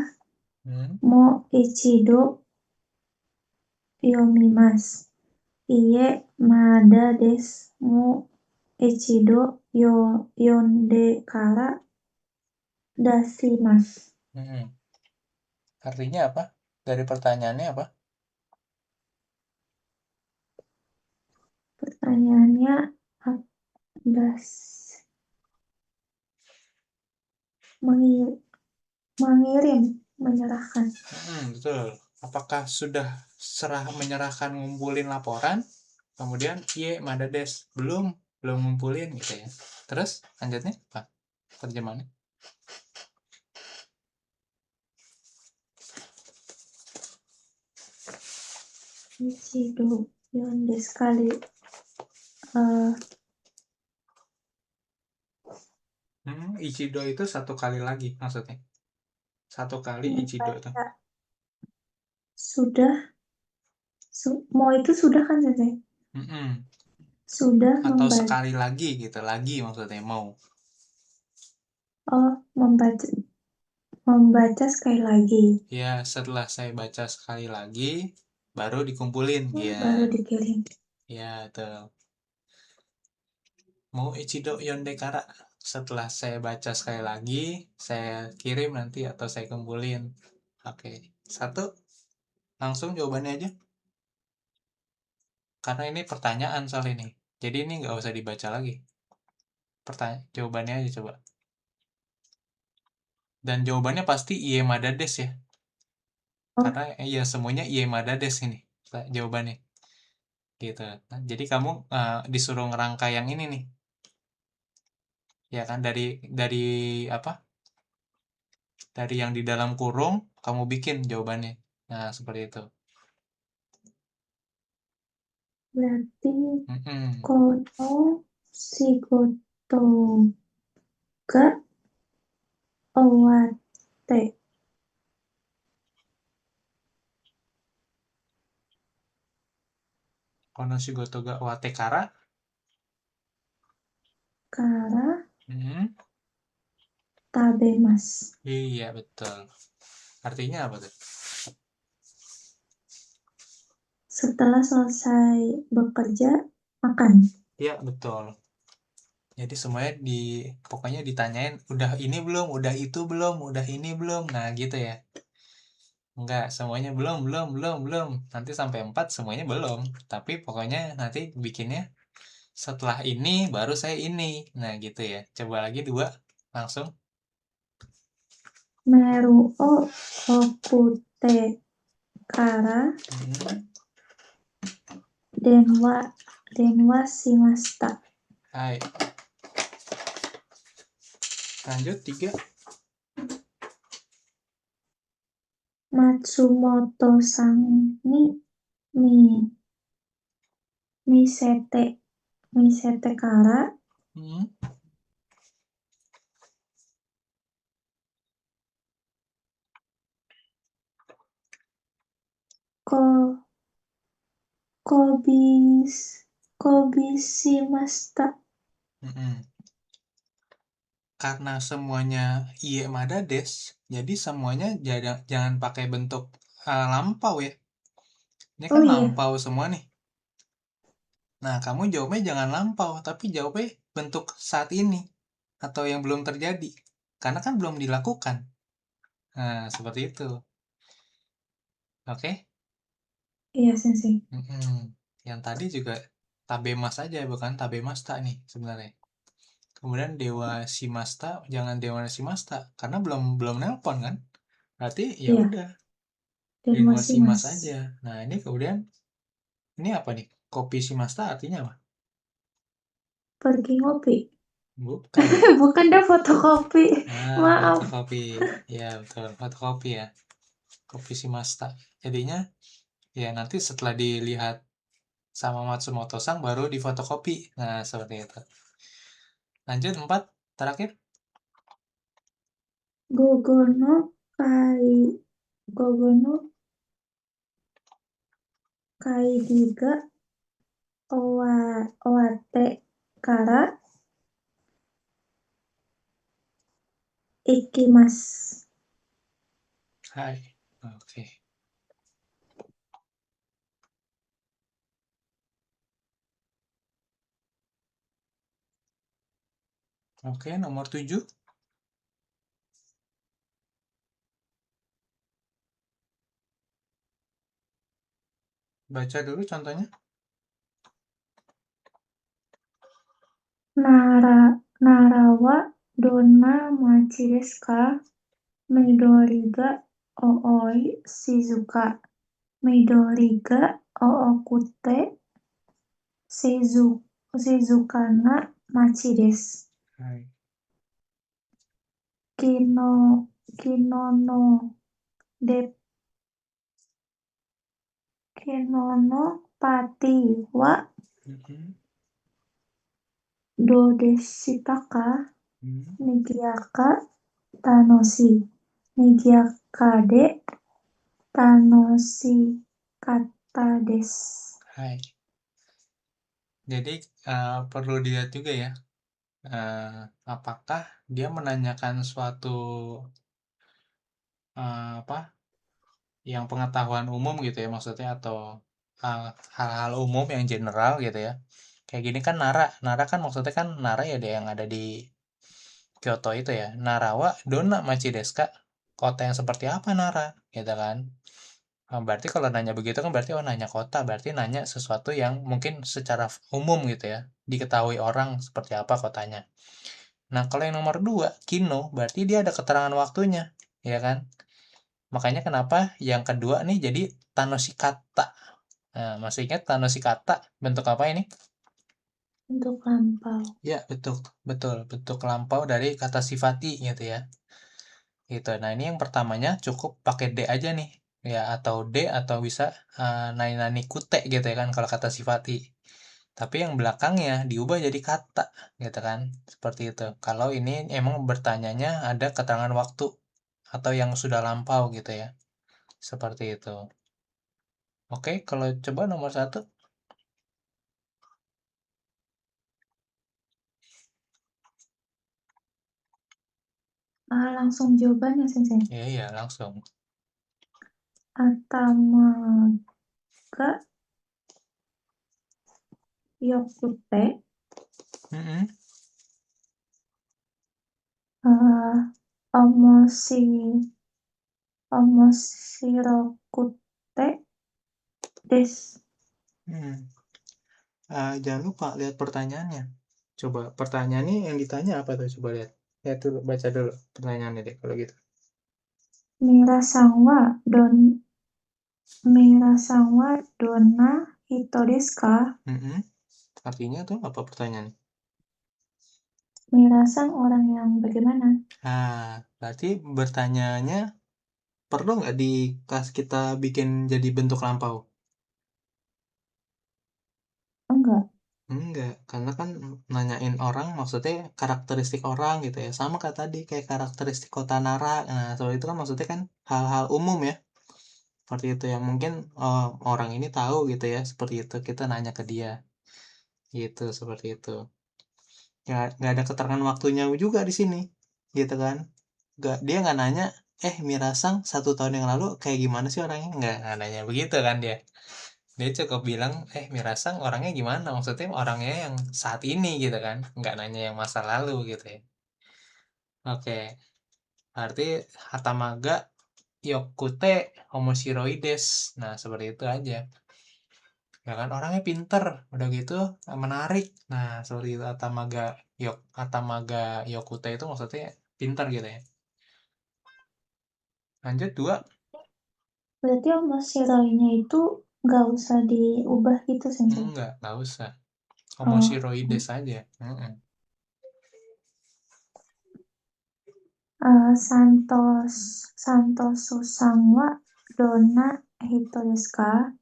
Mo ichido yomimasu. Iie mada desu. Mo ichido yonde kara dashimasu. Artinya apa? Dari pertanyaannya apa? Pertanyaannya mengirim, menyerahkan. Betul. Apakah sudah menyerahkan ngumpulin laporan? Kemudian iye madades belum ngumpulin gitu ya. Terus lanjutnya apa? Terjemahannya? Ichido yonde sekali. Ichido itu satu kali lagi maksudnya. Satu kali ichido itu. Sudah. Mau itu sudah kan Teteh? Sudah atau membaca. Sekali lagi gitu. Lagi maksudnya mau. Oh, membaca sekali lagi. Ya, setelah saya baca sekali lagi, baru dikumpulin. Ya. Baru dikirim. Ya, tuh. Mau ichido yonde kara. Setelah saya baca sekali lagi, saya kirim nanti atau saya kumpulin. Oke. 1. Langsung jawabannya aja. Karena ini pertanyaan soal ini. Jadi ini nggak usah dibaca lagi. Jawabannya aja coba. Dan jawabannya pasti iye madades ya. Karena ya semuanya iye madades ini jawabannya. Gitu. Nah, jadi kamu disuruh ngerangkai yang ini nih. Ya kan dari apa? Dari yang di dalam kurung kamu bikin jawabannya. Nah, seperti itu. Berarti kono shigoto ga owatte. Kono shigoto ga owatte kara tabemasu. Iya, betul. Artinya apa tuh? Setelah selesai bekerja, makan. Iya, betul. Jadi semuanya pokoknya ditanyain, udah ini belum, udah itu belum, udah ini belum. Nah, gitu ya. Enggak, semuanya belum. Nanti sampai 4 semuanya belum. Tapi pokoknya nanti bikinnya setelah ini baru saya ini. Nah, gitu ya. Coba lagi 2 langsung. Meru o okute kara Hmm. denwa shimashita. Hai. Lanjut 3. Matsumoto-san ni mi misete kara Hmm. ko kobishimashita. Hmm. Karena semuanya iye mada des, jadi semuanya jangan pakai bentuk lampau ya. Ini Oh kan iya, lampau semua nih. Nah, kamu jawabnya jangan lampau, tapi jawabnya bentuk saat ini atau yang belum terjadi. Karena kan belum dilakukan. Nah, seperti itu. Oke? iya sensei. Yang tadi juga tabemas aja, bukan tabemasta nih sebenarnya. Kemudian dewa simasta, jangan dewa simasta, karena belum nelpon kan. Berarti ya Iya, udah, denwa dewa simas shimasu. aja. Nah, ini kemudian ini apa nih? Kopi simasta artinya apa? Pergi ngopi. Bukan. Bukan deh fotokopi. Maaf. Fotokopi. Ya, betul. Fotokopi ya. Kopi simasta. Jadinya ya nanti setelah dilihat sama Matsumoto-san baru difotokopi. Nah, seperti itu. Lanjut 4 terakhir. Gogono kai gogono kai giga owate kara ikimasu. Hai. Oke. Oke, nomor 7. Baca dulu contohnya. Narawa donna machi desu ka? Midori ga ooi shizuka. Midori ga ookute shizuka na machi desu. Hai. Kino no de kino no pati wa Mhm. do deshita ka? Mhm. Nigiyaka tanoshi. Nigiyaka de tanoshikatta desu. Hai. Jadi perlu dilihat juga ya, apakah dia menanyakan suatu apa yang pengetahuan umum gitu ya maksudnya atau hal-hal umum yang general gitu ya. Kayak gini kan Nara kan maksudnya kan Nara ya dia yang ada di Kyoto itu ya. Narawa dona machi desu ka? Kota yang seperti apa Nara? Gitu kan. Berarti kalau nanya begitu kan berarti nanya kota, berarti nanya sesuatu yang mungkin secara umum gitu ya, diketahui orang seperti apa kotanya. Nah, kalau yang nomor 2 Kino, berarti dia ada keterangan waktunya, ya kan? Makanya kenapa yang kedua nih jadi Tanoshikata. Nah, masih ingat Tanoshikata bentuk apa ini? Untuk lampau. Ya, betul, betul, bentuk lampau dari kata sifati gitu ya. Gitu. Nah, ini yang pertamanya cukup pakai D aja nih. Ya, atau D atau bisa nani kute gitu ya kan kalau kata sifati. Tapi yang belakangnya diubah jadi kata gitu kan. Seperti itu. Kalau ini emang bertanyanya ada keterangan waktu atau yang sudah lampau gitu ya. Seperti itu. Oke, kalau coba nomor 1. Langsung jawabannya sensei. Iya, iya, langsung. Atama ga yokute Mm-mm. omoshi Omoshirokute desu. Jangan lupa lihat pertanyaannya. Coba pertanyaannya yang ditanya apa tuh? Coba lihat. Lihat dulu, baca dulu pertanyaannya deh kalau gitu. Mira-san wa donna hito desu ka? Artinya tuh apa pertanyaannya? Mira-san orang yang bagaimana? Berarti bertanyanya perlu nggak di kelas kita bikin jadi bentuk lampau? Enggak. Enggak, karena kan nanyain orang maksudnya karakteristik orang gitu ya. Sama kayak tadi, kayak karakteristik kota Nara. Nah, soal itu kan maksudnya kan hal-hal umum ya. Seperti itu ya. Mungkin orang ini tahu gitu ya, seperti itu. Kita nanya ke dia. Gitu, seperti itu. Ya, nggak ada keterangan waktunya juga di sini. Gitu kan. Dia nggak nanya, Mirasang 1 tahun yang lalu kayak gimana sih orangnya? Nggak nanya begitu kan dia. Dia cukup bilang, Mirasang orangnya gimana? Maksudnya orangnya yang saat ini gitu kan. Nggak nanya yang masa lalu gitu ya. Oke, berarti Hatamaga Yokute Homoshiroides. Nah, seperti itu aja. Ya kan, orangnya pinter. Udah gitu, menarik. Nah, seperti itu Hatamaga Yokute itu maksudnya pinter gitu ya. Lanjut 2. Berarti omoshiroi-nya itu nggak usah diubah gitu, Sensei? Nggak usah. Oh, Homoshiroides aja. Santosu-san wa donna hito desu ka?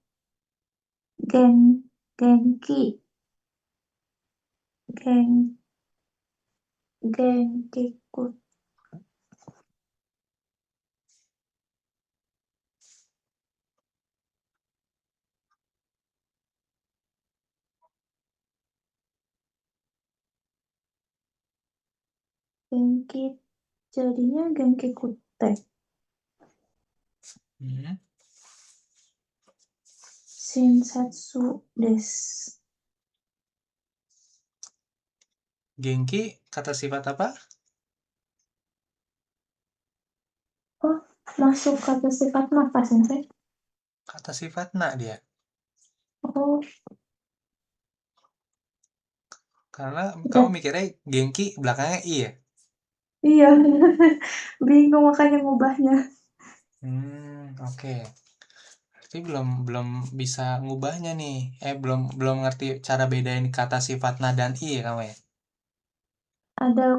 Genki. Genkiku. Genki. Jadinya Genkikute. Shinsatsu desu. Genki, kata sifat apa? Oh, masuk kata sifat apa, Sensei? Kata sifat nak dia. Oh, Karena kamu udah. mikirnya Genki belakangnya I ya? Iya. Bingung makanya ngubahnya. Oke. Berarti belum belum bisa ngubahnya nih. Belum belum ngerti cara bedain kata sifat na dan I ya kamu ya?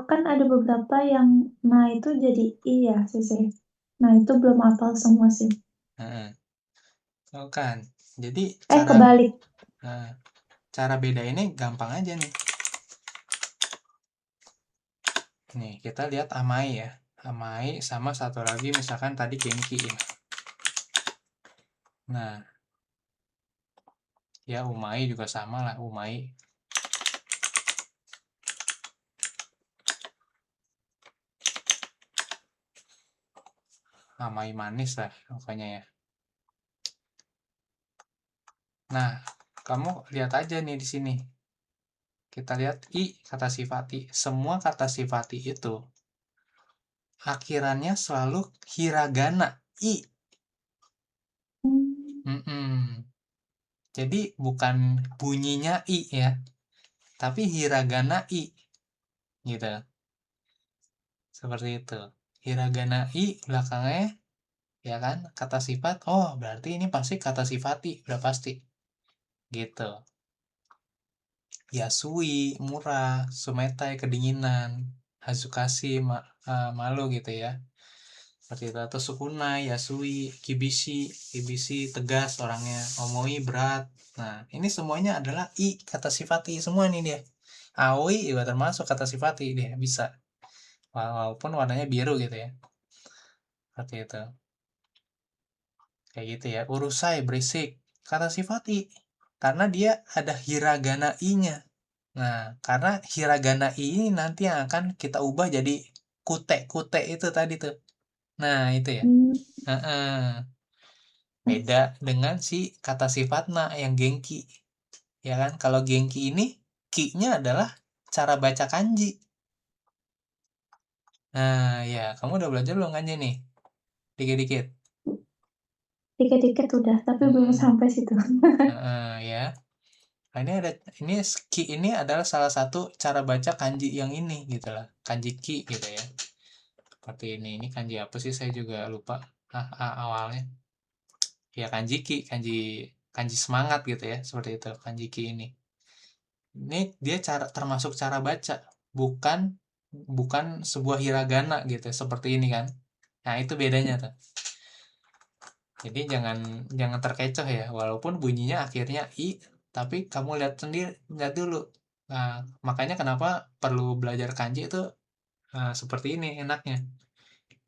Kan ada beberapa yang nah itu jadi I ya, Sensei. Nah, itu belum hafal semua sih. Heeh. Oh kan. Jadi Kebalik. cara bedainnya gampang aja nih. Nih, kita lihat Amai ya. Amai sama satu lagi misalkan tadi Genki ya. Nah, ya Umai juga sama lah, Umai. Amai manis lah pokoknya ya. Nah, kamu lihat aja nih di sini. Kita lihat I kata sifati. Semua kata sifati itu akhirannya selalu hiragana I. Jadi bukan bunyinya I ya, tapi hiragana I gitu. Seperti itu. Hiragana I belakangnya ya kan kata sifat. Oh, berarti ini pasti kata sifati, udah pasti. Gitu. Yasui, murah, sumetai, kedinginan, hazukashi, malu gitu ya. Seperti itu. Atau sukunai, yasui, kibishi tegas orangnya, omoi berat. Nah, ini semuanya adalah i kata sifati semua nih dia. Aoi juga termasuk kata sifati dia bisa. Walaupun warnanya biru gitu ya. Seperti itu. Kayak gitu ya. Urusai berisik kata sifati karena dia ada hiragana i-nya. Nah, karena hiragana i ini nanti yang akan kita ubah jadi kute itu tadi tuh. Nah, itu ya. Beda dengan si kata sifatna yang gengki. Ya kan? Kalau gengki ini ki-nya adalah cara baca kanji. Nah, ya, kamu udah belajar belum kanji nih? Dikit-dikit. dikit-dikit udah, tapi belum sampai situ. Ya. Nah, ki ini adalah salah satu cara baca kanji yang ini gitu lah. Kanji ki gitu ya. Seperti ini. Ini kanji apa sih? Saya juga lupa. Awalnya. Ya kanji ki, kanji semangat gitu ya. Seperti itu kanji ki ini. Ini dia termasuk cara baca, bukan bukan sebuah hiragana gitu seperti ini kan. Nah, itu bedanya tuh. Jadi jangan jangan terkecoh ya, walaupun bunyinya akhirnya i, tapi kamu lihat dulu. Nah, makanya kenapa perlu belajar kanji itu seperti ini enaknya.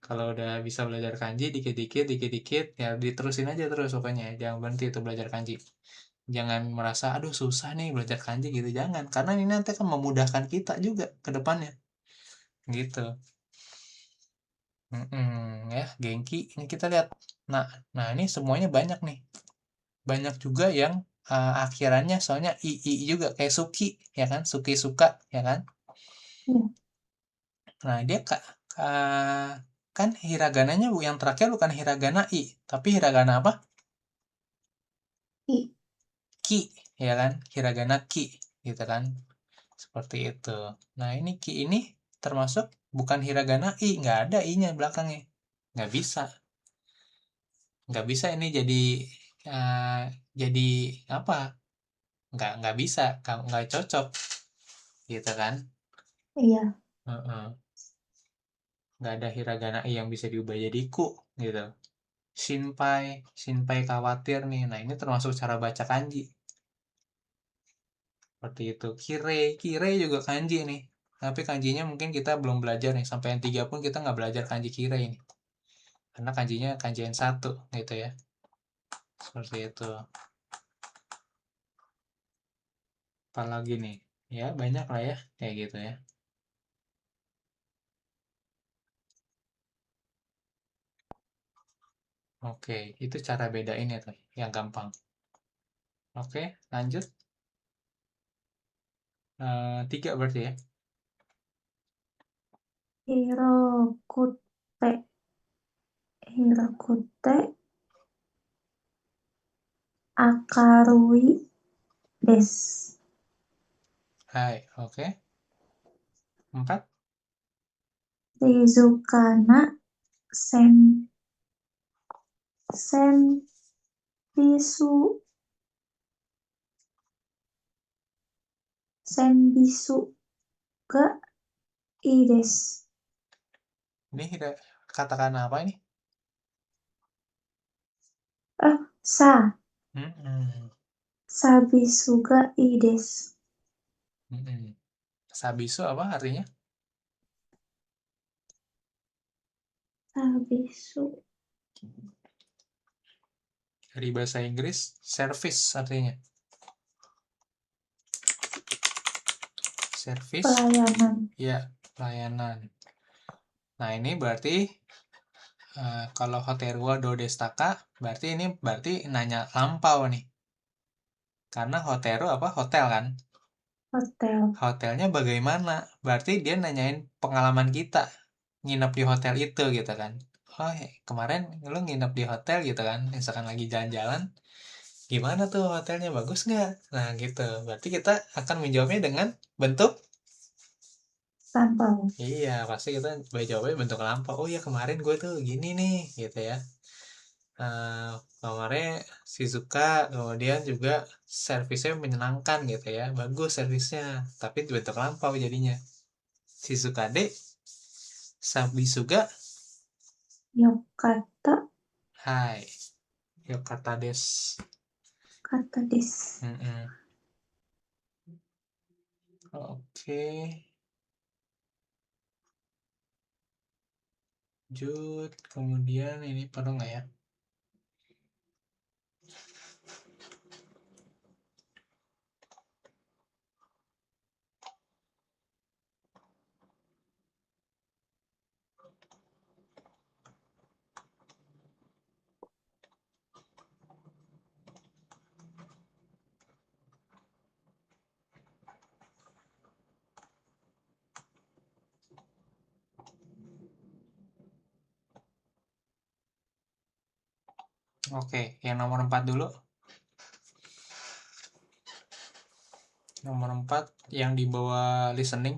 Kalau udah bisa belajar kanji dikit-dikit ya diterusin aja terus pokoknya. Jangan berhenti itu belajar kanji. Jangan merasa aduh susah nih belajar kanji gitu, jangan. Karena ini nanti akan memudahkan kita juga ke depannya. Gitu. Ya, Genki ini kita lihat. Nah, nah ini semuanya banyak nih. Banyak juga yang akhirannya soalnya i juga kayak Suki ya kan, Suki suka ya kan. Iya, Nah dia kan hiragananya yang terakhir bukan hiragana i, tapi hiragana apa? i, Ki ya kan, hiragana ki gitu kan, seperti itu. Nah ini ki ini termasuk bukan hiragana i, nggak ada i-nya belakangnya, nggak bisa nggak bisa ini jadi apa, nggak bisa, nggak cocok gitu kan. iya, Heeh. Nggak ada hiragana i yang bisa diubah jadi ku gitu. Shinpai, shinpai khawatir nih. Nah ini termasuk cara baca kanji seperti itu. Kirei, kirei juga kanji nih. Tapi kanjinya mungkin kita belum belajar nih. Sampai yang 3 pun kita nggak belajar kanji kirei nih. Karena kanjinya kanji yang satu gitu ya. Seperti itu. Apalagi nih? Ya banyak lah ya. Kayak gitu ya. Oke, itu cara bedain ya tuh. Yang gampang. Oke, lanjut. 3 berarti ya. Hirokute, Hirokute, Akarui des. Hai, oke. 4. Rizukana sen, senbisu, senbisu ga ii desu. Ini katakan apa ini? Sa, Hmm, sabisu ga ii desu. Sabisu apa artinya? Sabisu, Dari bahasa Inggris, service artinya. Service, pelayanan. ya, pelayanan. Nah, ini berarti kalau Hoteru do destaka, berarti ini nanya lampau nih. Karena Hoteru apa? Hotel kan? Hotel. Hotelnya bagaimana? Berarti dia nanyain pengalaman kita nginep di hotel itu gitu kan. Oh, kemarin lu nginep di hotel gitu kan. Misalkan lagi jalan-jalan, gimana tuh hotelnya, bagus nggak? Nah gitu, berarti kita akan menjawabnya dengan bentuk, Lampau. iya pasti kita jawabnya bentuk lampau. Oh ya kemarin gue tuh gini nih gitu ya. Kemarin Shizuka kemudian juga servisnya menyenangkan gitu ya, bagus servisnya, tapi bentuk lampau jadinya. Shizuka de Sabisuga Yokata hai yokata des. kata desu. Mm-mm. Oke, lanjut. Kemudian ini perlu nggak ya? Oke, yang nomor 4 dulu. Nomor 4 yang di bawah listening.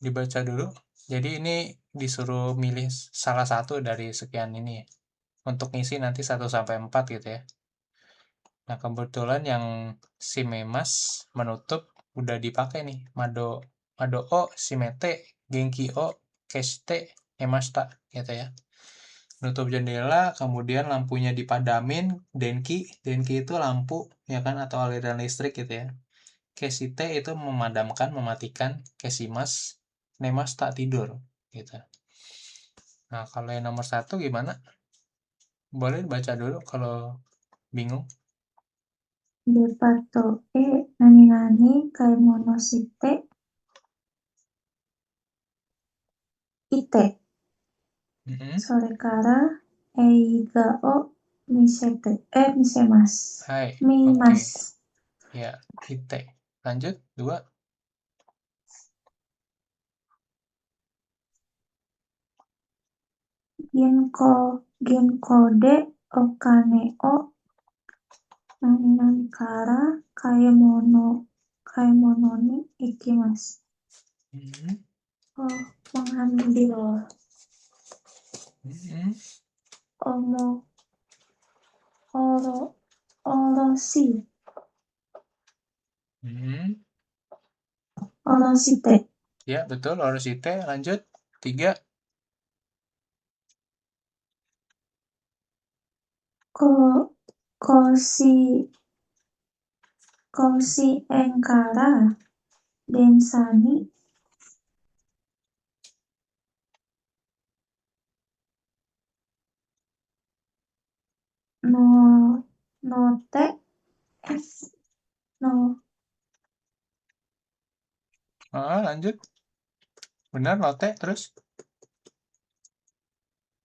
Dibaca dulu. Jadi ini disuruh milih salah satu dari sekian ini ya. Untuk ngisi nanti 1 sampai 4 gitu ya. Nah, kebetulan yang si Memas menutup udah dipakai nih. Mado O, Simete, Genki O, Keste, Emasta gitu ya. Nutup jendela, kemudian lampunya dipadamin, Denki itu lampu ya kan atau aliran listrik gitu ya. Kesite itu memadamkan, mematikan, Kesimas, Nemas tak tidur gitu. Nah, kalau yang nomor 1 gimana? Boleh baca dulu kalau bingung. Depato nani-nani kaimono shite ite. Mm-hmm. Sorekara eiga o misemasu. Hai, Mimas. Ya, ite. Lanjut, 2. Genkode okane o nani-nani kara kaemono ni ikimasu. Mm-hmm. Oh, mengambil. Mm-hmm. Oroshi. Mm-hmm. Oroshite. Ya, betul, Oroshite. Lanjut, 3. Koshi enkara densani note Lanjut. Benar, note terus.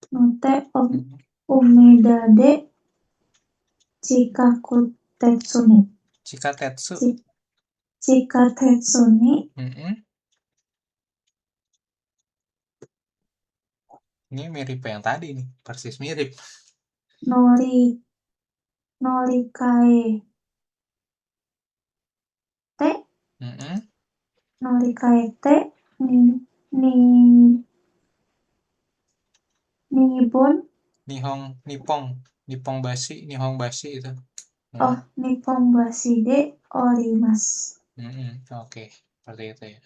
note Mm-hmm. umedade chikakutetsu ni. Chikatetsu. Chikatetsu ni Mm-hmm. Ini mirip yang tadi nih, persis mirip. norikae te Mm-hmm. norikae te nibun. Nippon bashi, Nihong bashi itu. Oh, nippon bashi de orimasu. Mm-hmm. Oke, seperti itu ya.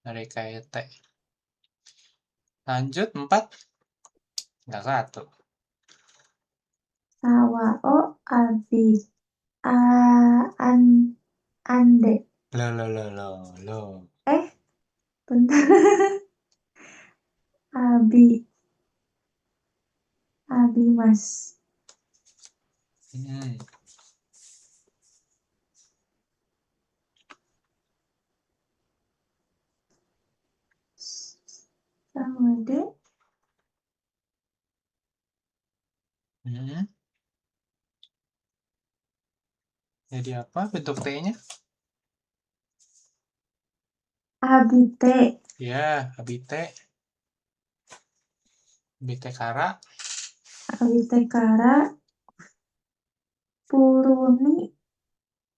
Narikaete. Lanjut, 4. Nggak 1. Sawa o ande. Lo. Bentar. Abimas. Hmm. Sama de. Hmm. Jadi apa bentuk T-nya? Abite. Ya, abite. Abite kara. Abite kara. Puruni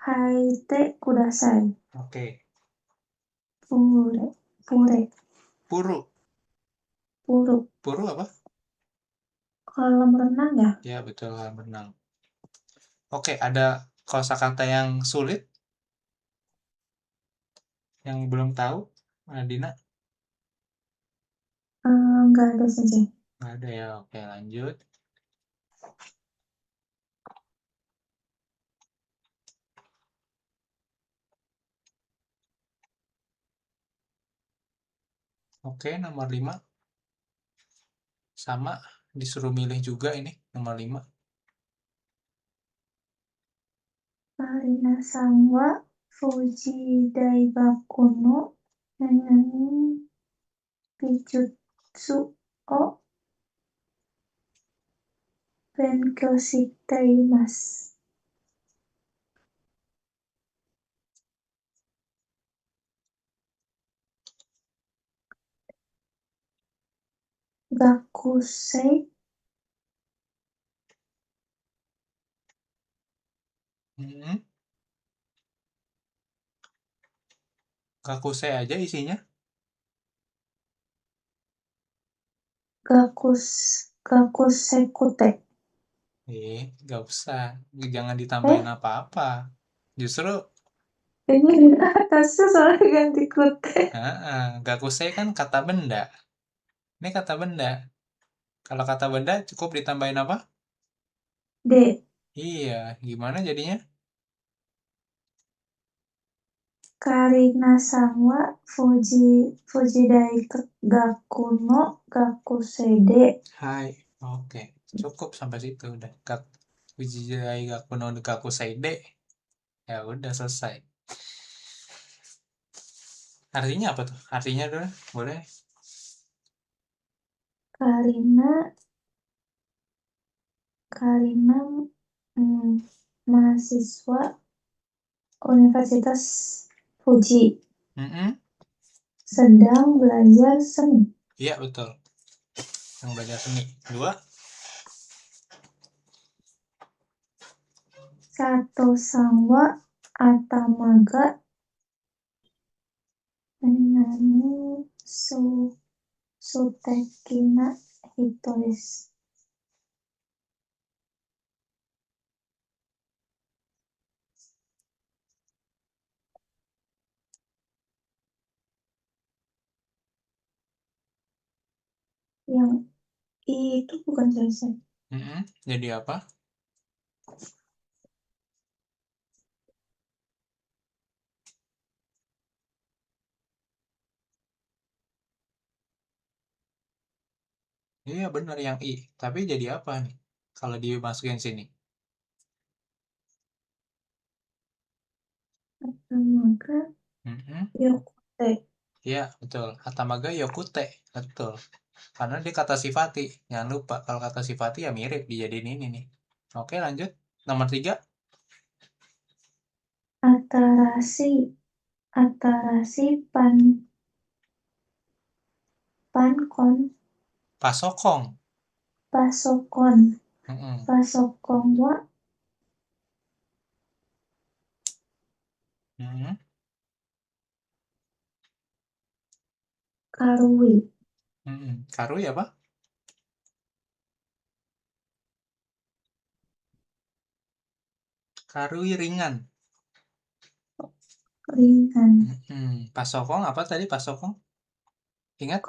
haite kudasai. Oke. Pure. Puru. Puru. Puru apa? Kolam renang ya? Ya, betul, kolam renang. Oke, ada kosakata yang sulit? Yang belum tahu? Dina? Nggak ada saja. Nggak ada ya. Oke, lanjut. Oke, nomor 5. Sama, disuruh milih juga ini, nomor 5. Marina Sangwa Fuji Daigaku no Nanani Kijutsu o Benkyou shiteimasu. Gakusei. Gakusei aja isinya. Gakusekute. Gak usah. Jangan ditambahin apa-apa. Justru Ini di atasnya soalnya ganti kute. gakusei kan kata benda. Ini kata benda. Kalau kata benda cukup ditambahin apa? D. Iya, gimana jadinya? Karina-san wa Fujidai Gaku no Gakusei de. Hai, oke. Cukup sampai situ udah. Ujijai gaku no gakusei de. Ya udah selesai. Artinya apa tuh? Artinya dulu, boleh? Karina mahasiswa Universitas Fuji sedang belajar seni. Iya, betul. Yang belajar seni. 2. Sato-san wa atamaga suteki na hito desu. Yang itu bukan selesai. Jadi apa? Iya benar yang I. Tapi jadi apa nih? Kalau dimasukin sini. Atamaga yokute. Iya, betul. Atamaga yokute. Betul. Karena dia kata sifati. Jangan lupa, kalau kata sifati ya mirip dijadiin ini nih. Oke, lanjut. Nomor 3. Atarasi pankon. Pasokong. Pasokon wa karui. Karui apa? Karui ringan. Ringan. Pasokong apa tadi pasokong? Ingat?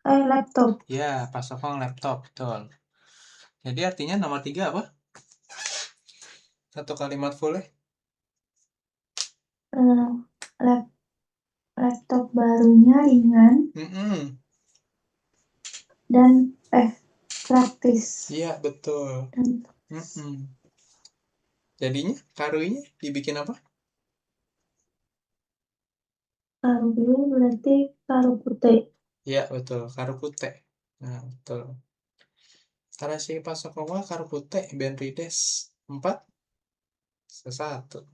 Laptop. Ya, pasokong laptop, betul. Jadi artinya nomor 3 apa? Satu kalimat full ya? Laptop barunya ringan dan praktis. Iya, betul. Jadinya karuinya dibikin apa? Karui berarti karukute. Iya, betul. Karukute. Nah, betul. Tarashi pasokong wa karukute benri desu. 4. 1.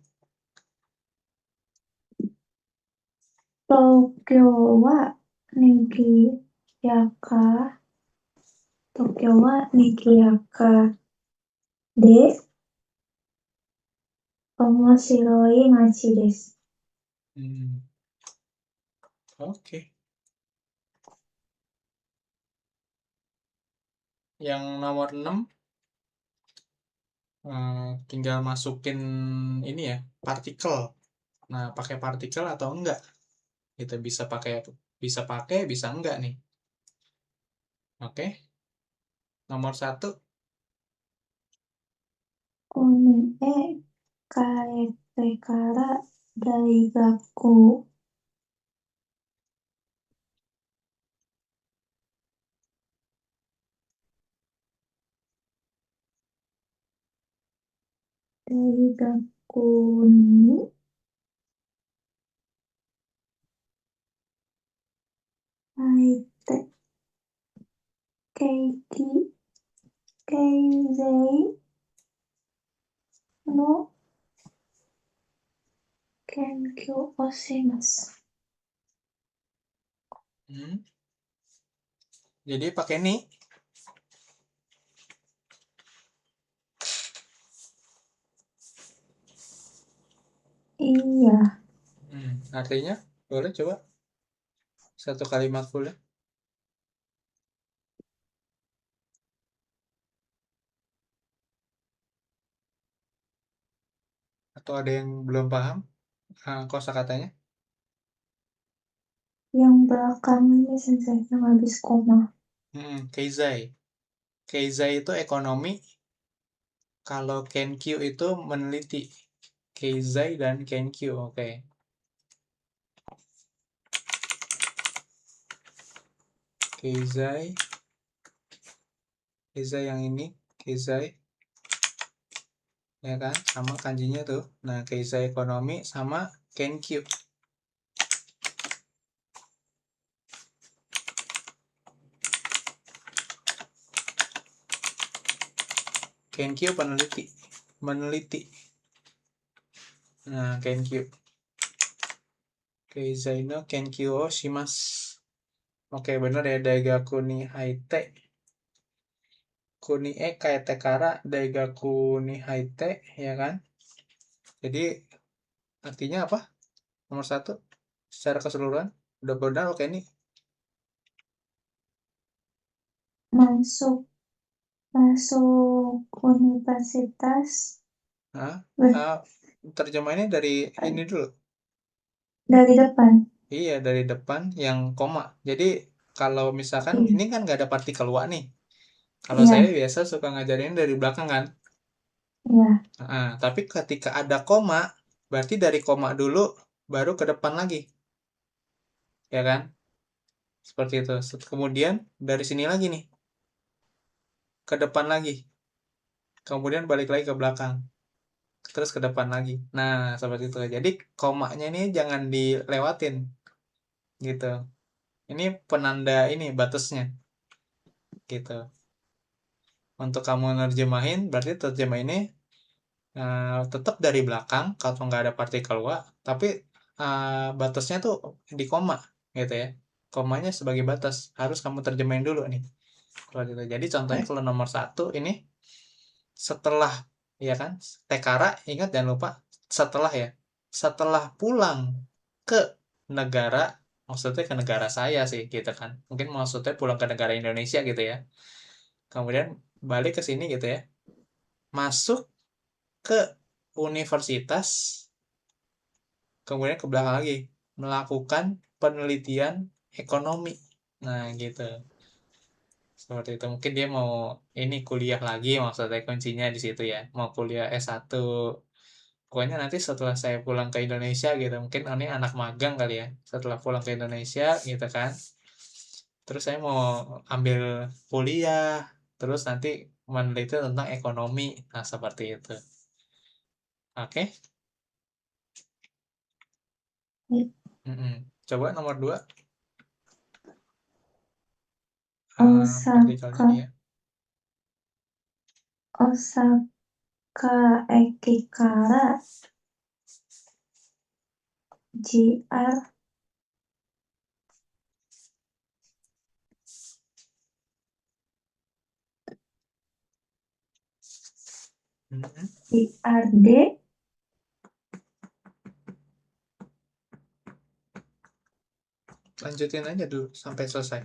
Tokyo wa nigiyaka de omoshiroi machi desu. Oke. Yang nomor 6 tinggal masukin ini ya, partikel. Nah, pakai partikel atau enggak? Kita bisa enggak nih. Oke. Nomor 1. Komi e kaete kara daigaku. Daigaku ni aite keizei no kenkyō o shimasu. Jadi pakai ni. Iya. Artinya boleh coba satu kalimat full ya. Atau ada yang belum paham kosakatanya? Yang belakang ini sensei yang habis koma. Keizai. Keizai itu ekonomi, kalau Kenkyu itu meneliti. Keizai dan Kenkyu, oke. Keizai, Keizai yang ini, Keizai, ya kan? Sama kanjinya tuh. Nah, Keizai ekonomi sama Kenkyu. Kenkyu peneliti, meneliti. Nah, Kenkyu. Keizai no Kenkyu o shimasu. Oke, bener ya, Daigaku ni haite. Kuni e kaete kara Daigaku ni haite, ya kan? Jadi, artinya apa? Nomor satu, secara keseluruhan, udah benar oke ini. Masuk masuk universitas Hah? ber- Terjemahannya dari ini dulu. dari depan. Iya, dari depan yang koma. Jadi, kalau misalkan Iya. ini kan nggak ada partikel wa nih. Kalau saya Iya. biasa suka ngajarin dari belakang kan. Iya. Tapi ketika ada koma, berarti dari koma dulu baru ke depan lagi, ya kan? Seperti itu. Kemudian dari sini lagi nih, ke depan lagi. Kemudian balik lagi ke belakang, terus ke depan lagi. Nah, seperti itu. Jadi komanya ini jangan dilewatin gitu. Ini penanda ini batasnya gitu. Untuk kamu nerjemahin, berarti terjemah ini tetap dari belakang kalau nggak ada partikel wa, tapi batasnya tuh di koma gitu ya. Komanya sebagai batas harus kamu terjemahin dulu nih. Kalau gitu. Jadi contohnya kalau nomor satu ini setelah, ya kan, tekara, ingat jangan lupa setelah ya, setelah pulang ke negara, maksudnya ke negara saya sih gitu kan, mungkin maksudnya pulang ke negara Indonesia gitu ya, kemudian balik ke sini gitu ya, masuk ke universitas, kemudian ke belakang lagi melakukan penelitian ekonomi. Nah gitu, seperti itu. Mungkin dia mau ini kuliah lagi, maksudnya kuncinya di situ ya, mau kuliah S1. Pokoknya nanti setelah saya pulang ke Indonesia gitu, mungkin ini anak magang kali ya, setelah pulang ke Indonesia gitu kan, terus saya mau ambil kuliah, terus nanti meneliti tentang ekonomi. Nah, seperti itu. Oke. Coba nomor 2, partikelnya Osaka ya. Osaka eki kara JR Mm-mm. JRD Lanjutin aja dulu sampai selesai,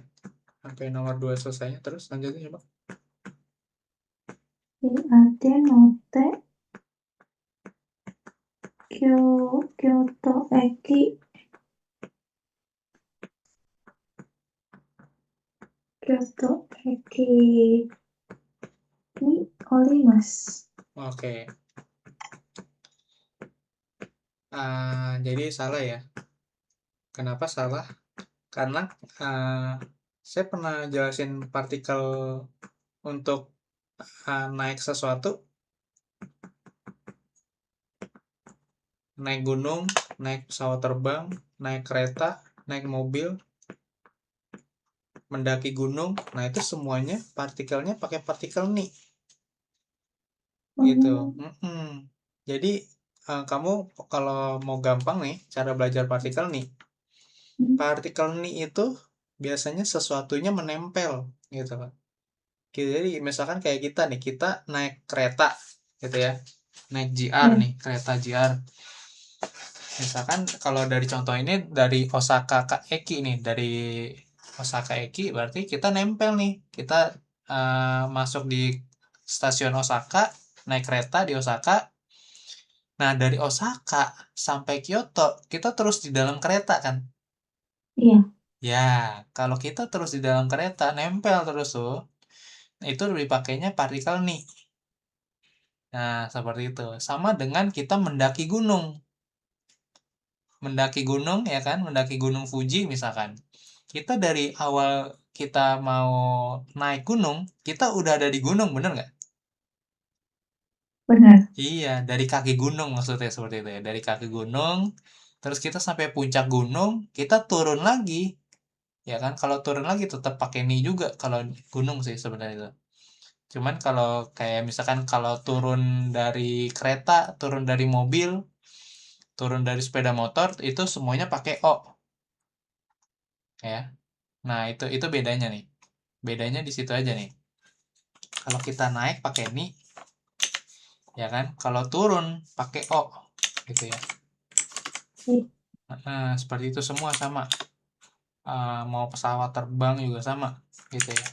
sampai nomor 2 selesainya, terus lanjutin coba. JRD note Kyoto eki Kyoto eki ni orimasu. Oke. Jadi salah ya. Kenapa salah? Karena saya pernah jelasin partikel untuk naik sesuatu, naik gunung, naik pesawat terbang, naik kereta, naik mobil, mendaki gunung. Nah, itu semuanya partikelnya pakai partikel Ni. Gitu. Jadi, kamu kalau mau gampang nih cara belajar partikel Ni. Partikel Ni itu biasanya sesuatunya menempel gitu kan. Jadi misalkan kayak kita nih, kita naik kereta gitu ya, naik JR Ya, nih, kereta JR. Misalkan kalau dari contoh ini dari Osaka ke Eki nih, dari Osaka Eki berarti kita nempel nih, kita masuk di stasiun Osaka, naik kereta di Osaka. Nah, dari Osaka sampai Kyoto, kita terus di dalam kereta kan? iya, Ya, kalau kita terus di dalam kereta, nempel terus tuh, itu dipakainya partikel nih. Nah, seperti itu. Sama dengan kita mendaki gunung. Mendaki gunung, ya kan? Mendaki gunung Fuji misalkan. Kita dari awal kita mau naik gunung, kita udah ada di gunung, bener nggak? benar. Iya, dari kaki gunung maksudnya seperti itu ya. Dari kaki gunung, terus kita sampai puncak gunung, kita turun lagi. Ya kan, kalau turun lagi tetap pakai ni juga kalau gunung sih sebenarnya itu. Cuman kalau kayak misalkan kalau turun dari kereta, turun dari mobil, turun dari sepeda motor, itu semuanya pakai O ya. Nah, itu bedanya nih. Bedanya di situ aja nih. Kalau kita naik pakai ni, ya kan? Kalau turun pakai O gitu ya. Iya. Seperti itu semua sama. Mau pesawat terbang juga sama gitu ya.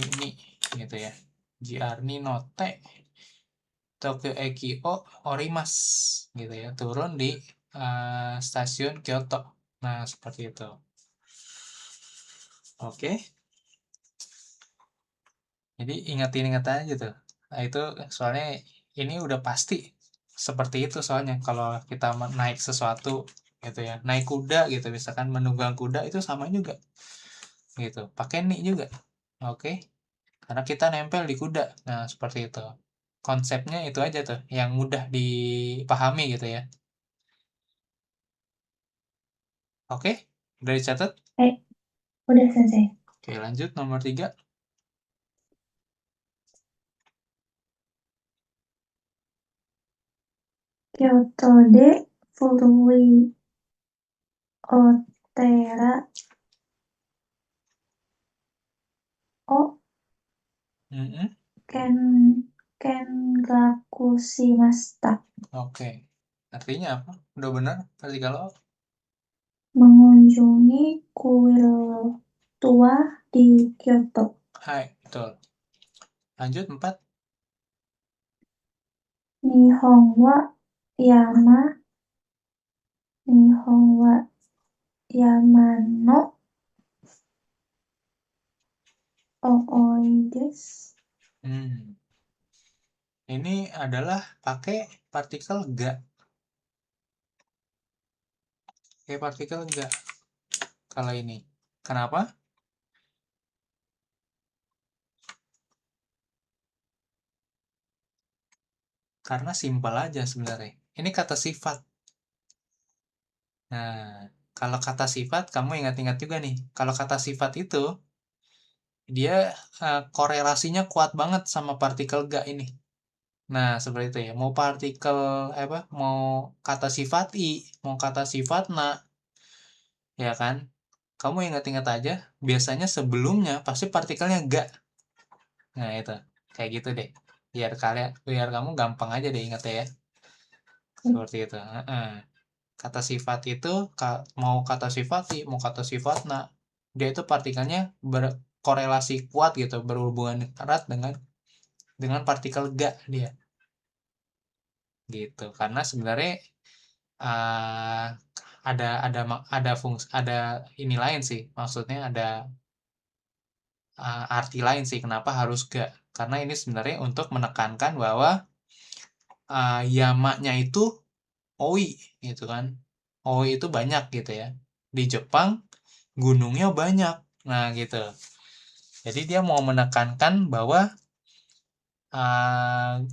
Ini gitu ya. JR ni note Tokyo Ekio Orimas gitu ya, turun di stasiun Kyoto. Nah, seperti itu. Oke, jadi ingat-ingat aja tuh. Nah, itu soalnya ini udah pasti seperti itu soalnya kalau kita naik sesuatu gitu ya, naik kuda gitu, misalkan menunggang kuda itu sama juga gitu, pakai nik juga. Oke, karena kita nempel di kuda. Nah, seperti itu. Konsepnya itu aja tuh yang mudah dipahami gitu ya. Oke, udah dicatat? Eh, udah selesai. Oke, lanjut nomor 3. Kyoto de furui otera o Mm-mm. ken kengaku shimashita. Oke. Artinya apa? Udah benar? Tadi kalau Mengunjungi kuil tua di Kyoto. hai, betul. Lanjut 4. Nihon wa yama Nihon wa yama no ooi desu. Hmm. Ini adalah pakai partikel ga. Pakai partikel ga kalau ini. Kenapa? Karena simpel aja sebenarnya. Ini kata sifat. Nah, kalau kata sifat kamu ingat-ingat juga nih. Kalau kata sifat itu dia korelasinya kuat banget sama partikel ga ini. Nah, seperti itu ya. Mau partikel apa? Mau kata sifat i, mau kata sifat na, ya kan? Kamu ingat-ingat aja, biasanya sebelumnya pasti partikelnya ga. Nah, itu. Kayak gitu deh. Biar kamu gampang aja deh ingat ya. Seperti itu. Kata sifat itu mau kata sifat i, mau kata sifat na, dia itu partikelnya berkorelasi kuat gitu, berhubungan erat dengan partikel ga dia. Gitu. Karena sebenarnya uh, ada fungsi, ada ini lain sih, maksudnya ada arti lain sih kenapa harus ga, karena ini sebenarnya untuk menekankan bahwa yamanya itu oi gitu kan, oi itu banyak gitu ya, di Jepang gunungnya banyak, nah gitu, jadi dia mau menekankan bahwa uh,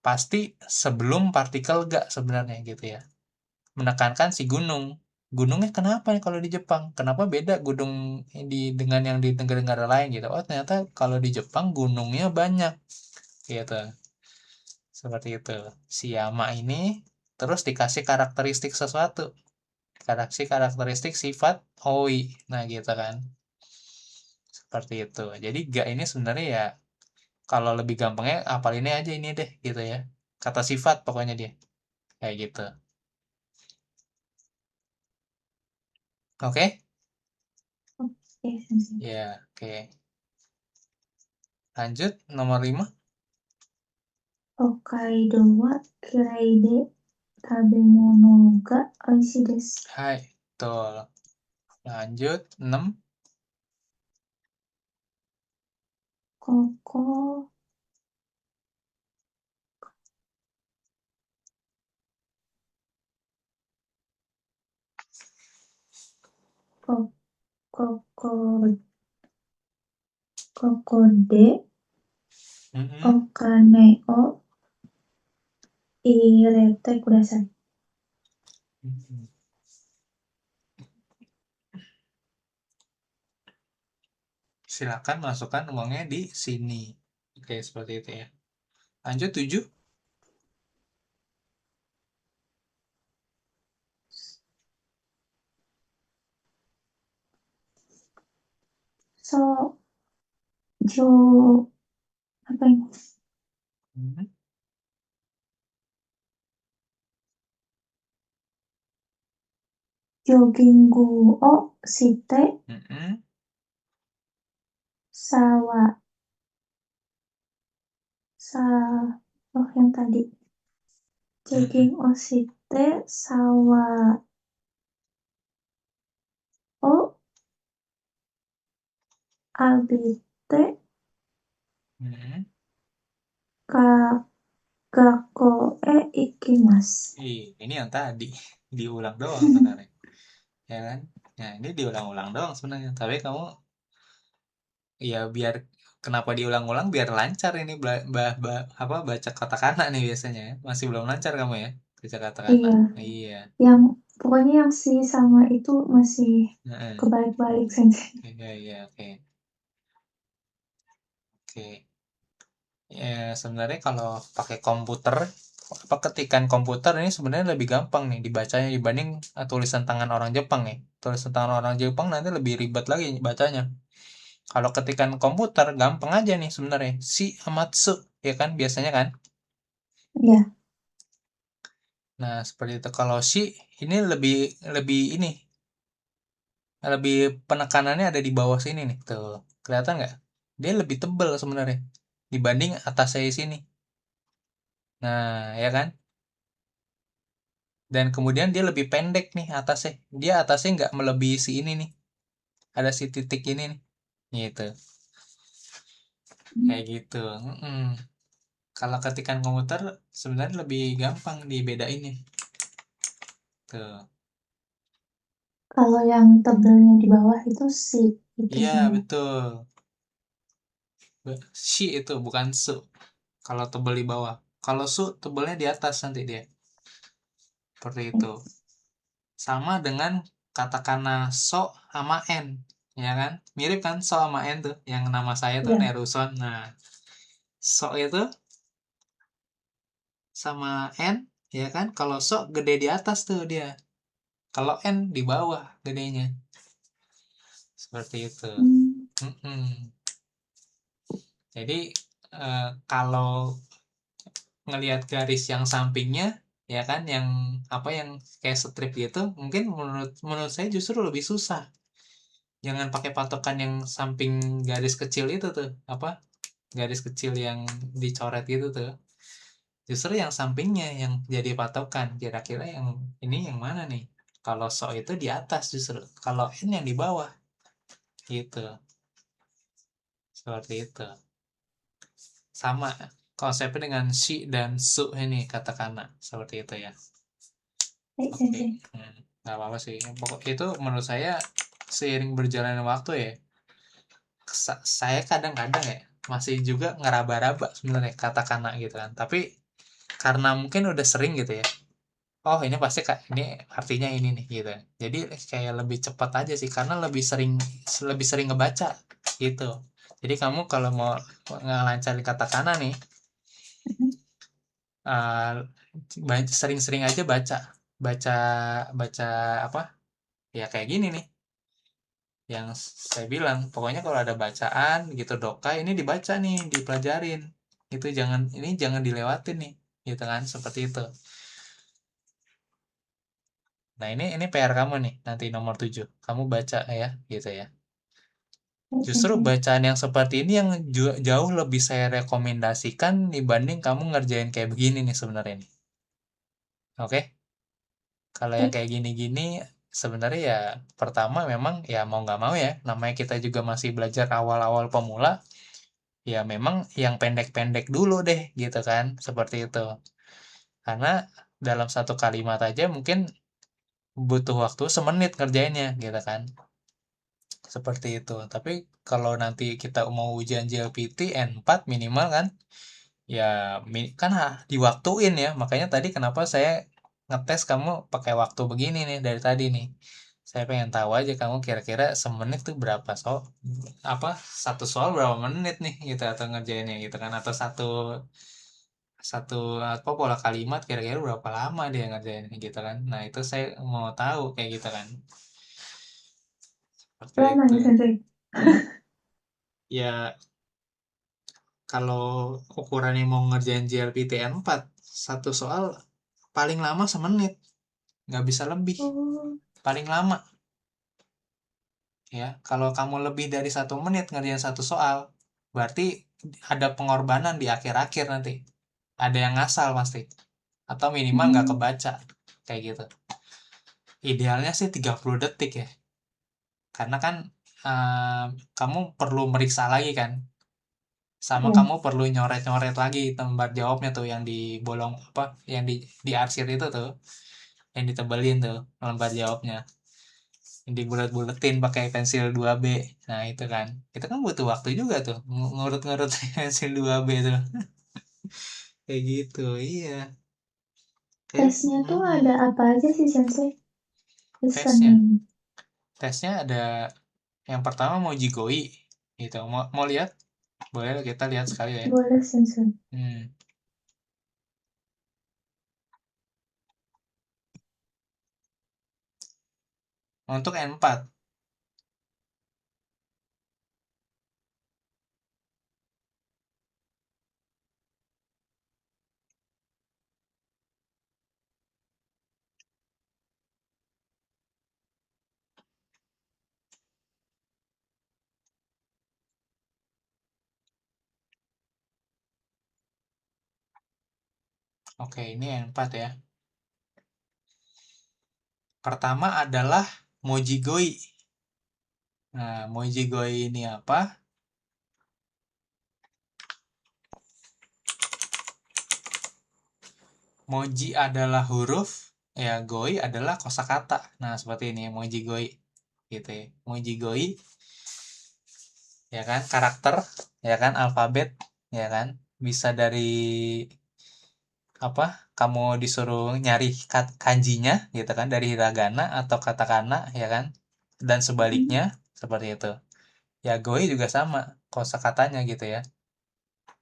pasti sebelum partikel ga sebenarnya gitu ya, menekankan si gunungnya kenapa nih kalau di Jepang, kenapa beda gunung dengan yang di negara-negara lain gitu, oh ternyata kalau di Jepang gunungnya banyak gitu, seperti itu si Yama ini, terus dikasih karakteristik sesuatu, karakteristik sifat oi. Nah, gitu kan. Seperti itu. Jadi ga ini sebenarnya ya kalau lebih gampangnya apal ini aja ini deh gitu ya. Kata sifat pokoknya dia. Kayak gitu. Oke? Oke, Sensei. Ya, oke. Lanjut nomor 5. Hokkaido wa kirai de tabemono ga oishii desu. Hai, betul. Lanjut 6. Koko ko- koko koko de Mm-mm. okane o irete kudasai. Mm-mm. Silakan masukkan uangnya di sini. Oke, seperti itu ya. Lanjut 7. So, jo, apa ini? Mm-mm. Jogginggu o shite Mm-mm. sawa sa oh yang tadi. Mm-mm. Jogging o shite sawa o abite Mm-mm. ka gakko e ikimasu. Ini yang tadi diulang doang sebenarnya, ya kan? Nah, ini diulang-ulang doang sebenarnya. Tapi kamu ya biar kenapa diulang-ulang biar lancar ini apa baca katakana nih biasanya. Masih belum lancar kamu ya baca katakana. Iya, Iya. yang pokoknya yang si sama itu masih Heeh. kebalik-balik Sensei. Iya, iya, oke. Oke. Ya, sebenarnya kalau pakai komputer, apa ketikan komputer ini sebenarnya lebih gampang nih dibacanya dibanding tulisan tangan orang Jepang nih. Tulisan tangan orang Jepang nanti lebih ribet lagi bacanya. Kalau ketikan komputer gampang aja nih sebenarnya. Si Amatsu, ya kan biasanya kan. Iya, Nah, seperti itu. Kalau si ini lebih lebih ini lebih penekanannya ada di bawah sini nih. Tuh, kelihatan nggak? Dia lebih tebal sebenarnya dibanding atas saya sini. Nah, ya kan? Dan kemudian dia lebih pendek nih atasnya. Dia atasnya nggak melebihi si ini nih. Ada si titik ini nih. Gitu. Kayak gitu. Mm-mm. Kalau ketikan komputer sebenarnya lebih gampang dibedainnya. Tuh. kalau yang tebelnya di bawah itu si itu Iya, sama. betul. Si itu bukan su. Kalau tebel di bawah. Kalau su tebelnya di atas nanti dia. Seperti itu. Sama dengan katakana so sama n. Ya kan? Mirip kan so sama n tuh. Yang nama saya tuh Iya. Neruson. Nah, so itu sama N ya kan kalau so gede di atas tuh dia kalau N di bawah gedenya seperti itu. Hmm. Mm-mm. Jadi kalau ngelihat garis yang sampingnya ya kan yang apa yang kayak strip gitu mungkin menurut menurut saya justru lebih susah. Jangan pakai patokan yang samping garis kecil itu tuh apa garis kecil yang dicoret gitu tuh. Justru yang sampingnya yang jadi patokan. Kira-kira yang ini yang mana nih? Kalau so itu di atas justru. Kalau n yang di bawah. Gitu. Seperti itu. Sama konsepnya dengan shi dan su ini katakana. Seperti itu ya. Baik, Oke. Sensei. Nggak apa-apa sih. Pokok itu menurut saya seiring berjalannya waktu ya. Saya kadang-kadang ya masih juga ngeraba-raba sebenarnya katakana gitu kan. Tapi karena mungkin udah sering gitu ya. Oh ini pasti kak ini artinya ini nih gitu jadi kayak lebih cepat aja sih karena lebih sering ngebaca gitu jadi kamu kalau mau ngelancarin katakana nih Mhm. sering-sering aja baca baca baca apa ya kayak gini nih yang saya bilang pokoknya kalau ada bacaan gitu doka ini dibaca nih dipelajarin itu jangan ini jangan dilewatin nih gitu kan seperti itu. Nah ini PR kamu nih nanti nomor 7 kamu baca ya gitu ya. Ya, Justru Sensei. bacaan yang seperti ini yang jauh lebih saya rekomendasikan dibanding kamu ngerjain kayak begini nih sebenarnya nih. Oke? Kalau yang Oke. kayak gini-gini sebenarnya ya pertama memang ya mau nggak mau ya namanya kita juga masih belajar awal-awal pemula ya memang yang pendek-pendek dulu deh gitu kan seperti itu. Karena dalam satu kalimat aja mungkin butuh waktu semenit ngerjainnya gitu kan. Seperti itu. Tapi kalau nanti kita mau ujian JLPT N4 minimal kan ya kan diwaktuin ya. Makanya tadi kenapa saya ngetes kamu pakai waktu begini nih dari tadi nih. Saya pengen tahu aja kamu kira-kira semenit tuh berapa soal apa satu soal berapa menit nih gitu atau ngerjainnya gitu kan atau satu satu apa pola kalimat kira-kira berapa lama dia ngerjainnya gitu kan. Nah, itu saya mau tahu kayak gitu kan. Seperti Lama itu. ya, Sensei. Ya kalau ukurannya mau ngerjain JLPTN 4 satu soal paling lama semenit, nggak bisa lebih. Oh. Paling lama ya. Kalau kamu lebih dari 1 menit ngerjain satu soal, berarti ada pengorbanan di akhir-akhir nanti. Ada yang ngasal pasti. Atau minimal nggak Hmm. kebaca. Kayak gitu. Idealnya sih 30 detik ya. Karena kan kamu perlu meriksa lagi kan. Sama Ya. kamu perlu nyoret-nyoret lagi tempat jawabnya tuh yang di bolong apa yang di arsir itu tuh yang ditebelin tuh lembar jawabnya yang dibulet-buletin pakai pensil 2B. Nah itu kan butuh waktu juga tuh ngurut-ngurut pensil 2B tuh kayak gitu iya kayak Tesnya tuh ada apa aja sih, Sensei? tesnya Listening. tesnya ada yang pertama mau jigoi gitu mau lihat boleh kita lihat sekali ya. Boleh, Sensei. hmm. Untuk N4 oke ini N4 ya. Pertama adalah Mojigoi. Nah, Mojigoi ini apa? Moji adalah huruf, ya goi adalah kosakata. Nah, seperti ini Mojigoi gitu ya. Mojigoi ya kan karakter, ya kan alfabet, ya kan? Bisa dari apa? Kamu disuruh nyari kanjinya gitu kan dari hiragana atau katakana ya kan? Dan Hmm. sebaliknya seperti itu. Ya goi juga sama kosakatanya gitu ya.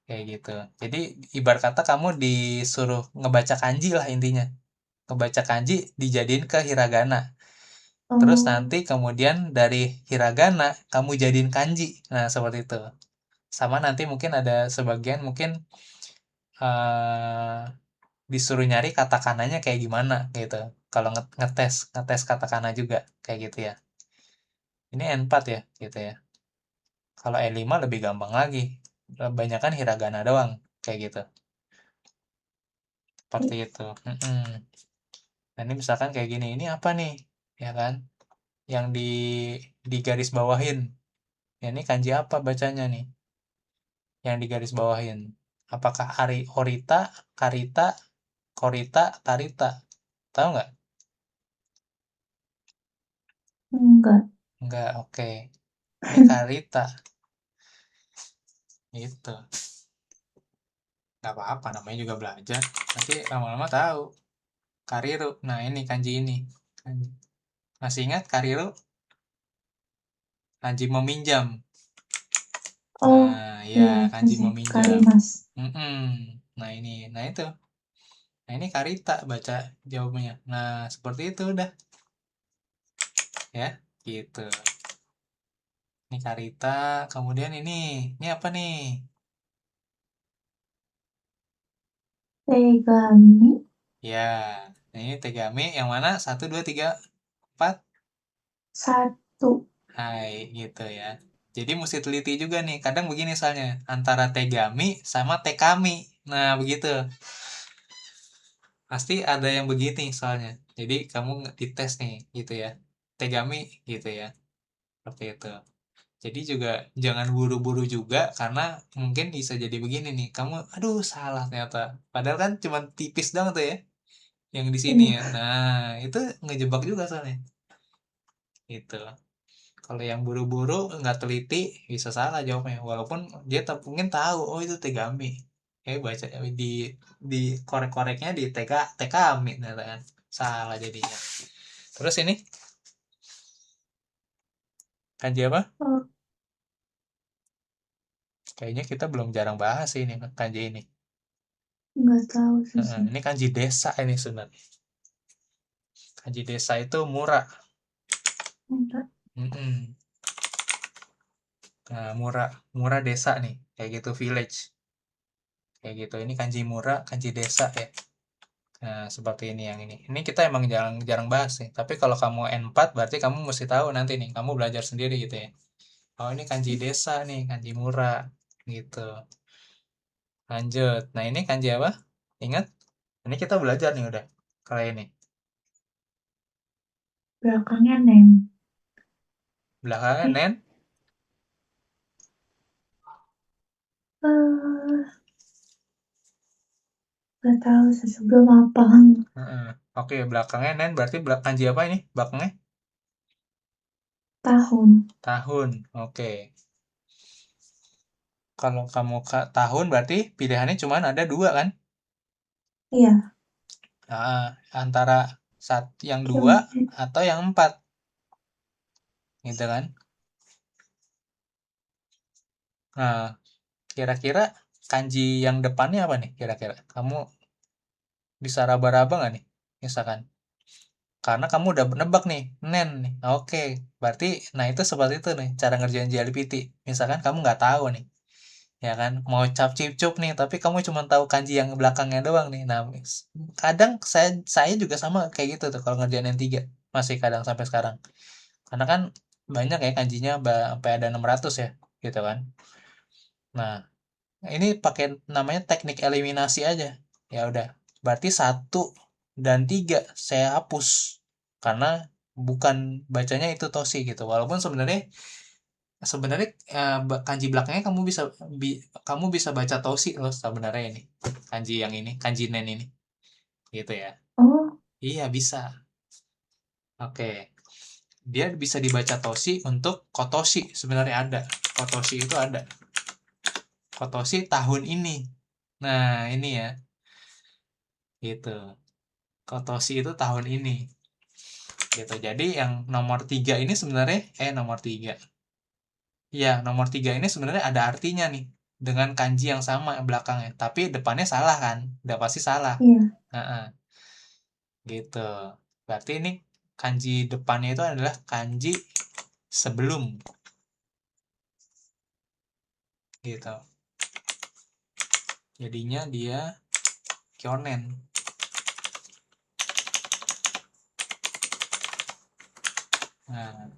Kayak gitu. Jadi ibarat kata kamu disuruh ngebaca kanji lah intinya. Ngebaca kanji dijadiin ke hiragana. Terus Oh. nanti kemudian dari hiragana kamu jadiin kanji. Nah, seperti itu. Sama nanti mungkin ada sebagian mungkin eh disuruh nyari katakananya kayak gimana gitu. Kalau ngetes, ngetes katakana juga kayak gitu ya. Ini N4 ya, gitu ya. Kalau N5 lebih gampang lagi. Kebanyakan hiragana doang kayak gitu. Seperti itu. Nah, ini misalkan kayak gini, ini apa nih? Ya kan? Yang di garis bawahin. Ya, ini kanji apa bacanya nih? Yang di garis bawahin. Apakah Horita, Karita, Korita, Tarita? Tahu nggak? Enggak. Nggak, oke. Ini Karita. Itu. Nggak apa-apa, namanya juga belajar. Nanti lama-lama tahu. Kariru. Nah, ini kanji ini. Masih ingat Kariru? Kanji meminjam. Oh, Nah, ya, iya, kanji Sensei. meminjam. Kalimas. Mm-mm. Nah, ini. Nah, itu. Nah, ini Karita baca jawabnya. Nah, seperti itu udah. Ya, gitu. Ini Karita, kemudian ini apa nih? Tegami. Ya, ini Tegami yang mana? 1, 2, 3, 4. 1. Hai, gitu ya. Jadi mesti teliti juga nih. Kadang begini soalnya, antara Tegami sama Tekami. Nah, begitu. Pasti ada yang begini soalnya. Jadi kamu dites nih, gitu ya. Tegami, gitu ya. Seperti itu. Jadi juga jangan buru-buru juga karena mungkin bisa jadi begini nih. Kamu, aduh salah ternyata. Padahal kan cuma tipis dong tuh ya, yang di sini Iya. ya. Nah, itu ngejebak juga soalnya. Gitu. Kalau yang buru-buru nggak teliti bisa salah jawabnya. Walaupun dia mungkin tahu, oh itu tegami. Baca di korek-koreknya di tekami, ternyata kan salah jadinya. Terus ini kanji apa? Oh, Kayaknya kita belum jarang bahas ini kanji ini. nggak tahu sih sih. Ini kanji desa ini sebenarnya. Kanji desa itu murah. Enggak. Mm-mm. Nah, murah, murah desa nih, kayak gitu village, kayak gitu. Ini kanji murah, kanji desa ya. Nah, seperti ini yang ini. Ini kita emang jarang jarang bahas sih. Tapi kalau kamu N4 berarti kamu mesti tahu nanti nih. Kamu belajar sendiri gitu ya. Oh, ini kanji desa nih, kanji murah gitu. Lanjut. Nah, ini kanji apa? Ingat? Ini kita belajar nih udah. Kali ini. Belakangnya name. Belakangnya Eh, nen. eh, nggak tahu sih sebelum apa. Heeh. Oke, belakangnya nen berarti kanji apa ini? Belakangnya Tahun. tahun. Oke. Kalau kamu tahun berarti pilihannya cuma ada dua kan? Iya. Nah, antara yang dua Kiyomen. atau yang empat, gitu kan? Nah, kira-kira kanji yang depannya apa nih? Kira-kira kamu bisa raba-raba nggak nih? Misalkan, karena kamu udah nebak nih, nen nih. Oke, berarti, nah itu seperti itu nih cara ngerjain JLPT. Misalkan kamu nggak tahu nih, ya kan? Mau cap cip cup nih, tapi kamu cuma tahu kanji yang belakangnya doang nih. Nah, kadang saya juga sama kayak gitu tuh kalau ngerjain N3. Masih kadang sampai sekarang. Karena kan banyak ya kanjinya sampai ada 600 ya, gitu kan. Nah, ini pakai namanya teknik eliminasi aja. Ya udah, berarti 1 dan 3 saya hapus karena bukan bacanya itu tosi gitu. Walaupun sebenarnya sebenarnya kanji belakangnya kamu bisa baca tosi loh sebenarnya ini. Kanji yang ini, kanji nen ini. Gitu ya. Oh, Iya, bisa. Oke. Dia bisa dibaca tosi untuk kotoshi sebenarnya ada. Kotoshi itu ada. Kotoshi tahun ini. Nah, ini ya. Gitu. Kotoshi itu tahun ini. Gitu. Jadi yang nomor 3 ini sebenarnya nomor 3. Ya, nomor 3 ini sebenarnya ada artinya nih dengan kanji yang sama belakangnya, tapi depannya salah kan? Udah pasti salah. iya. Heeh, gitu. Berarti ini kanji depannya itu adalah kanji sebelum gitu. Jadinya dia kyonen. Nah,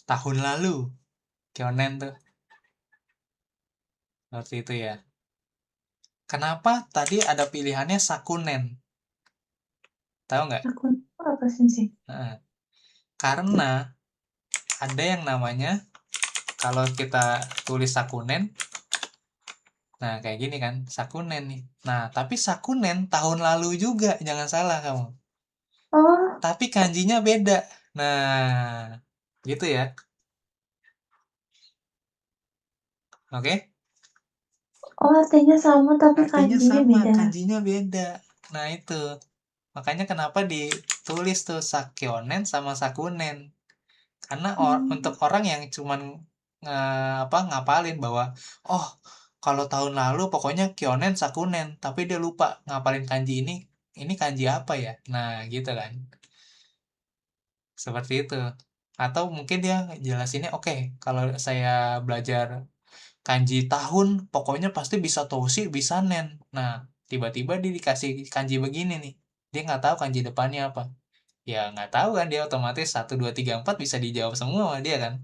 tahun lalu kyonen tuh. Seperti itu ya. Kenapa tadi ada pilihannya sakunen? Tahu nggak? Aku apa sih? Nah, karena ada yang namanya kalau kita tulis sakunen, nah kayak gini kan, sakunen nih. Nah, tapi sakunen tahun lalu juga, jangan salah kamu. Oh, Tapi kanjinya beda. Nah, gitu ya. Oke? oh artinya sama tapi Artinya kanjinya sama, beda. kanjinya beda. Nah, itu. Makanya kenapa ditulis tuh sakyonen sama sakunen. Karena untuk Hmm. orang yang cuman ngapalin bahwa oh kalau tahun lalu pokoknya kyonen sakunen, tapi dia lupa ngapalin kanji ini. ini kanji apa ya? Nah, gitu kan. Seperti itu. Atau mungkin dia jelasinnya, oke, kalau saya belajar kanji tahun, pokoknya pasti bisa toshi, bisa nen. Nah, tiba-tiba dia dikasih kanji begini nih. Dia nggak tahu kanji depannya apa. Ya nggak tahu kan, dia otomatis 1, 2, 3, 4 bisa dijawab semua sama dia kan.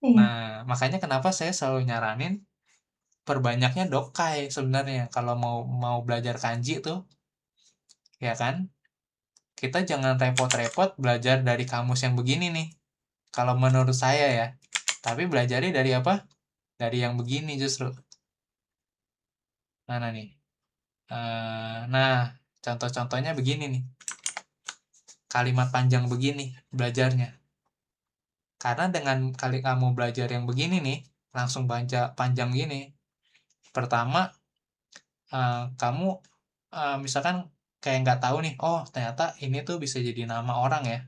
Iya. Nah, makanya kenapa saya selalu nyaranin perbanyaknya dokai sebenarnya kalau mau mau belajar kanji tuh, ya kan? Kita jangan repot-repot belajar dari kamus yang begini nih. Kalau menurut saya ya. Tapi belajarnya dari apa? Dari yang begini justru. Mana nih? Nah, contoh-contohnya begini nih. Kalimat panjang begini belajarnya. Karena dengan kali kamu belajar yang begini nih, langsung baca panjang gini. Pertama, kamu misalkan kayak nggak tahu nih, oh ternyata ini tuh bisa jadi nama orang ya.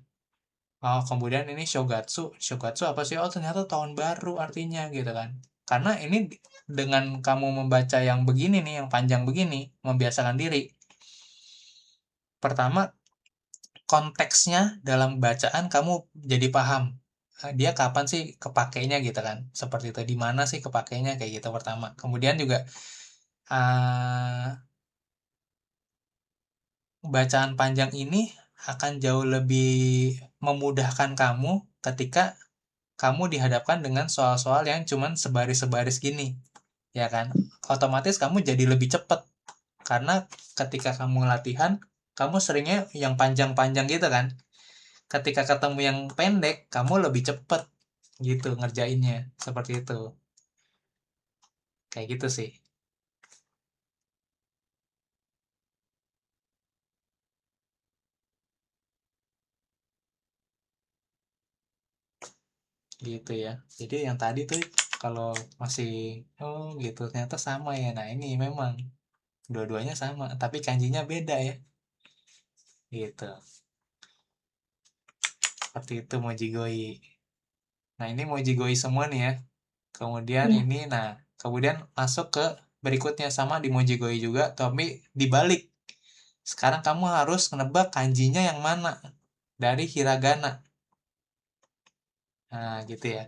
Oh, kemudian ini Shogatsu. Shogatsu apa sih? Oh, ternyata tahun baru artinya gitu kan. Karena ini dengan kamu membaca yang begini nih, yang panjang begini, membiasakan diri. Pertama, konteksnya dalam bacaan kamu jadi paham. Dia kapan sih kepakainya gitu kan. Seperti itu. Di mana sih kepakainya kayak gitu pertama. Kemudian juga uh, bacaan panjang ini akan jauh lebih memudahkan kamu ketika kamu dihadapkan dengan soal-soal yang cuman sebaris-sebaris gini, ya kan? Otomatis kamu jadi lebih cepat karena ketika kamu latihan, kamu seringnya yang panjang-panjang gitu kan. Ketika ketemu yang pendek, kamu lebih cepat gitu ngerjainnya, seperti itu. Kayak gitu sih. Gitu ya. Jadi yang tadi tuh kalau masih oh gitu ternyata sama ya. Nah, ini memang dua-duanya sama, tapi kanjinya beda ya. Gitu. Seperti itu Mojigoi. Nah, ini Mojigoi semua nih ya. Kemudian Iya. ini, nah, kemudian masuk ke berikutnya sama di Mojigoi juga, tapi dibalik. Sekarang kamu harus nebak kanjinya yang mana dari hiragana. Nah, gitu ya.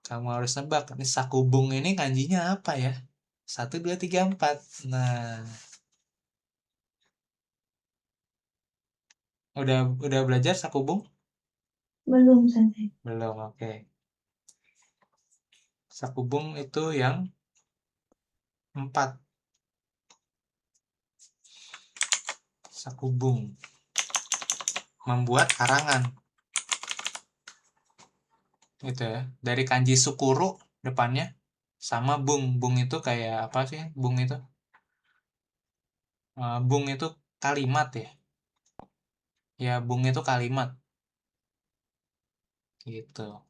Kamu harus nebak. Ini sakubung ini kanjinya apa ya? 1, 2, 3, 4. Nah, udah belajar sakubung? Belum saja. Belum, oke. Sakubung itu yang 4. Sakubung. Membuat karangan. Gitu ya. Dari kanji sukuru depannya sama bung. Bung itu kayak apa sih? Bung itu bung itu kalimat ya. Ya, bung itu kalimat gitu.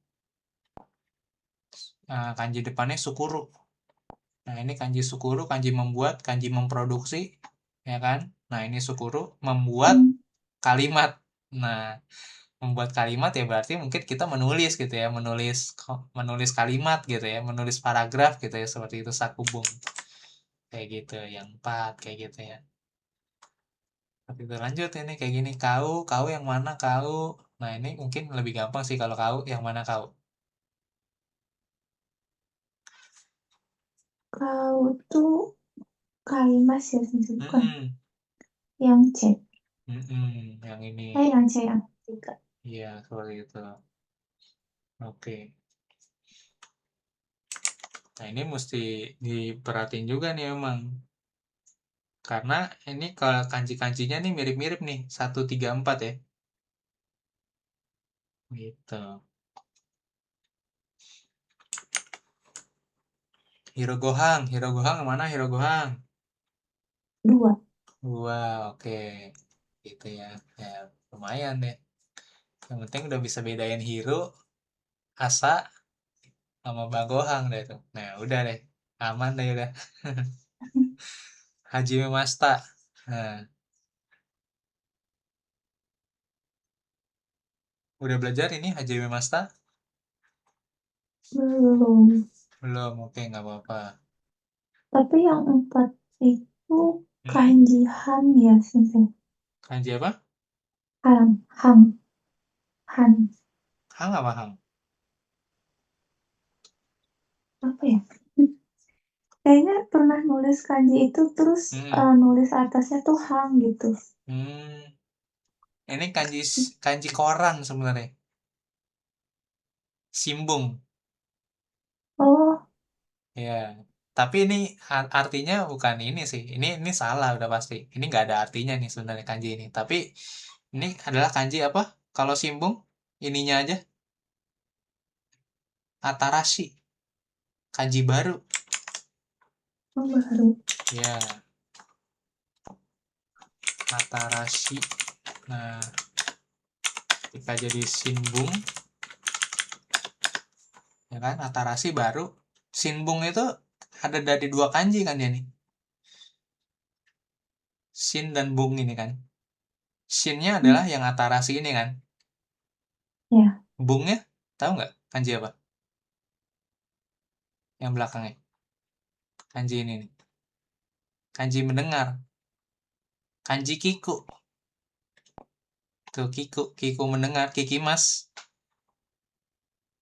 Kanji depannya sukuru. Nah, ini kanji sukuru, kanji membuat, kanji memproduksi, ya kan? Nah, ini sukuru membuat Hmm. kalimat. Nah, membuat kalimat ya berarti mungkin kita menulis gitu ya, menulis menulis kalimat gitu ya, menulis paragraf gitu ya, seperti itu sakubung. Kayak gitu, yang 4 kayak gitu ya. Tapi itu lanjut ini kayak gini, kau yang mana kau? Nah, ini mungkin lebih gampang sih kalau kau yang mana kau. Kau tuh kalimas ya, bukan Mm-mm. yang C. Mm-mm. Yang ini. Yang C yang tiga. Iya, seperti itu. Oke. Nah, ini mesti diperhatiin juga nih emang. Karena ini kalau kanji-kanjinya nih mirip-mirip nih. 1, 3, 4 ya. Gitu. Hirogohang. Hirogohang yang mana Hirogohang? Dua. Wah, oke. Gitu ya. Ya, lumayan deh. Yang penting udah bisa bedain Hiro, Asa, sama Bagohang deh tuh. Nah, udah deh. Aman deh udah. Hajime Masta. Nah, udah belajar ini Hajime Masta? Belum. Belum, oke nggak apa-apa. Tapi yang empat itu Hmm? Kanji Han ya, Sensei. Kanji apa? Han, Han, Han. Hang apa hang? Apa ya? Kayaknya pernah nulis kanji itu terus Hmm. nulis atasnya tuh Han gitu. Hmm. Ini kanji koran sebenarnya. Simbung. Oh, Ya. Tapi ini artinya bukan ini sih. Ini salah udah pasti. Ini nggak ada artinya nih sebenarnya kanji ini. Tapi ini adalah kanji apa? Kalau simbung ininya aja Atarashi. Kanji baru. oh baru. Ya, Atarashi. Nah, kita jadi simbung ya kan? Atarashi baru. Sinbung itu ada dari dua kanji kan ya nih. Shin dan bung ini kan. Shinnya Hmm, adalah yang Atarashi ini kan. ya, Bungnya tahu nggak kanji apa? Yang belakangnya. Kanji ini nih. Kanji mendengar. Kanji kiku. Tuh kiku. Kiku mendengar. Kikimas.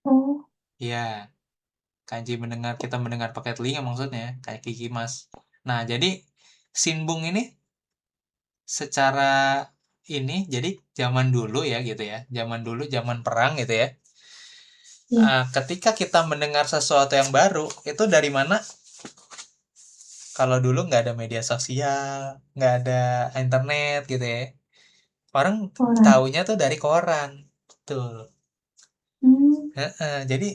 oh, Ya, kanji mendengar. Kita mendengar pakai telinga maksudnya. Kayak kikimas. Nah, jadi sinbung ini secara ini jadi zaman dulu ya gitu ya. Zaman dulu zaman perang gitu ya. ya, Ketika kita mendengar sesuatu yang baru, itu dari mana? Kalau dulu nggak ada media sosial, nggak ada internet gitu ya. Orang orang. taunya tuh dari koran. Tuh. Hmm, Jadi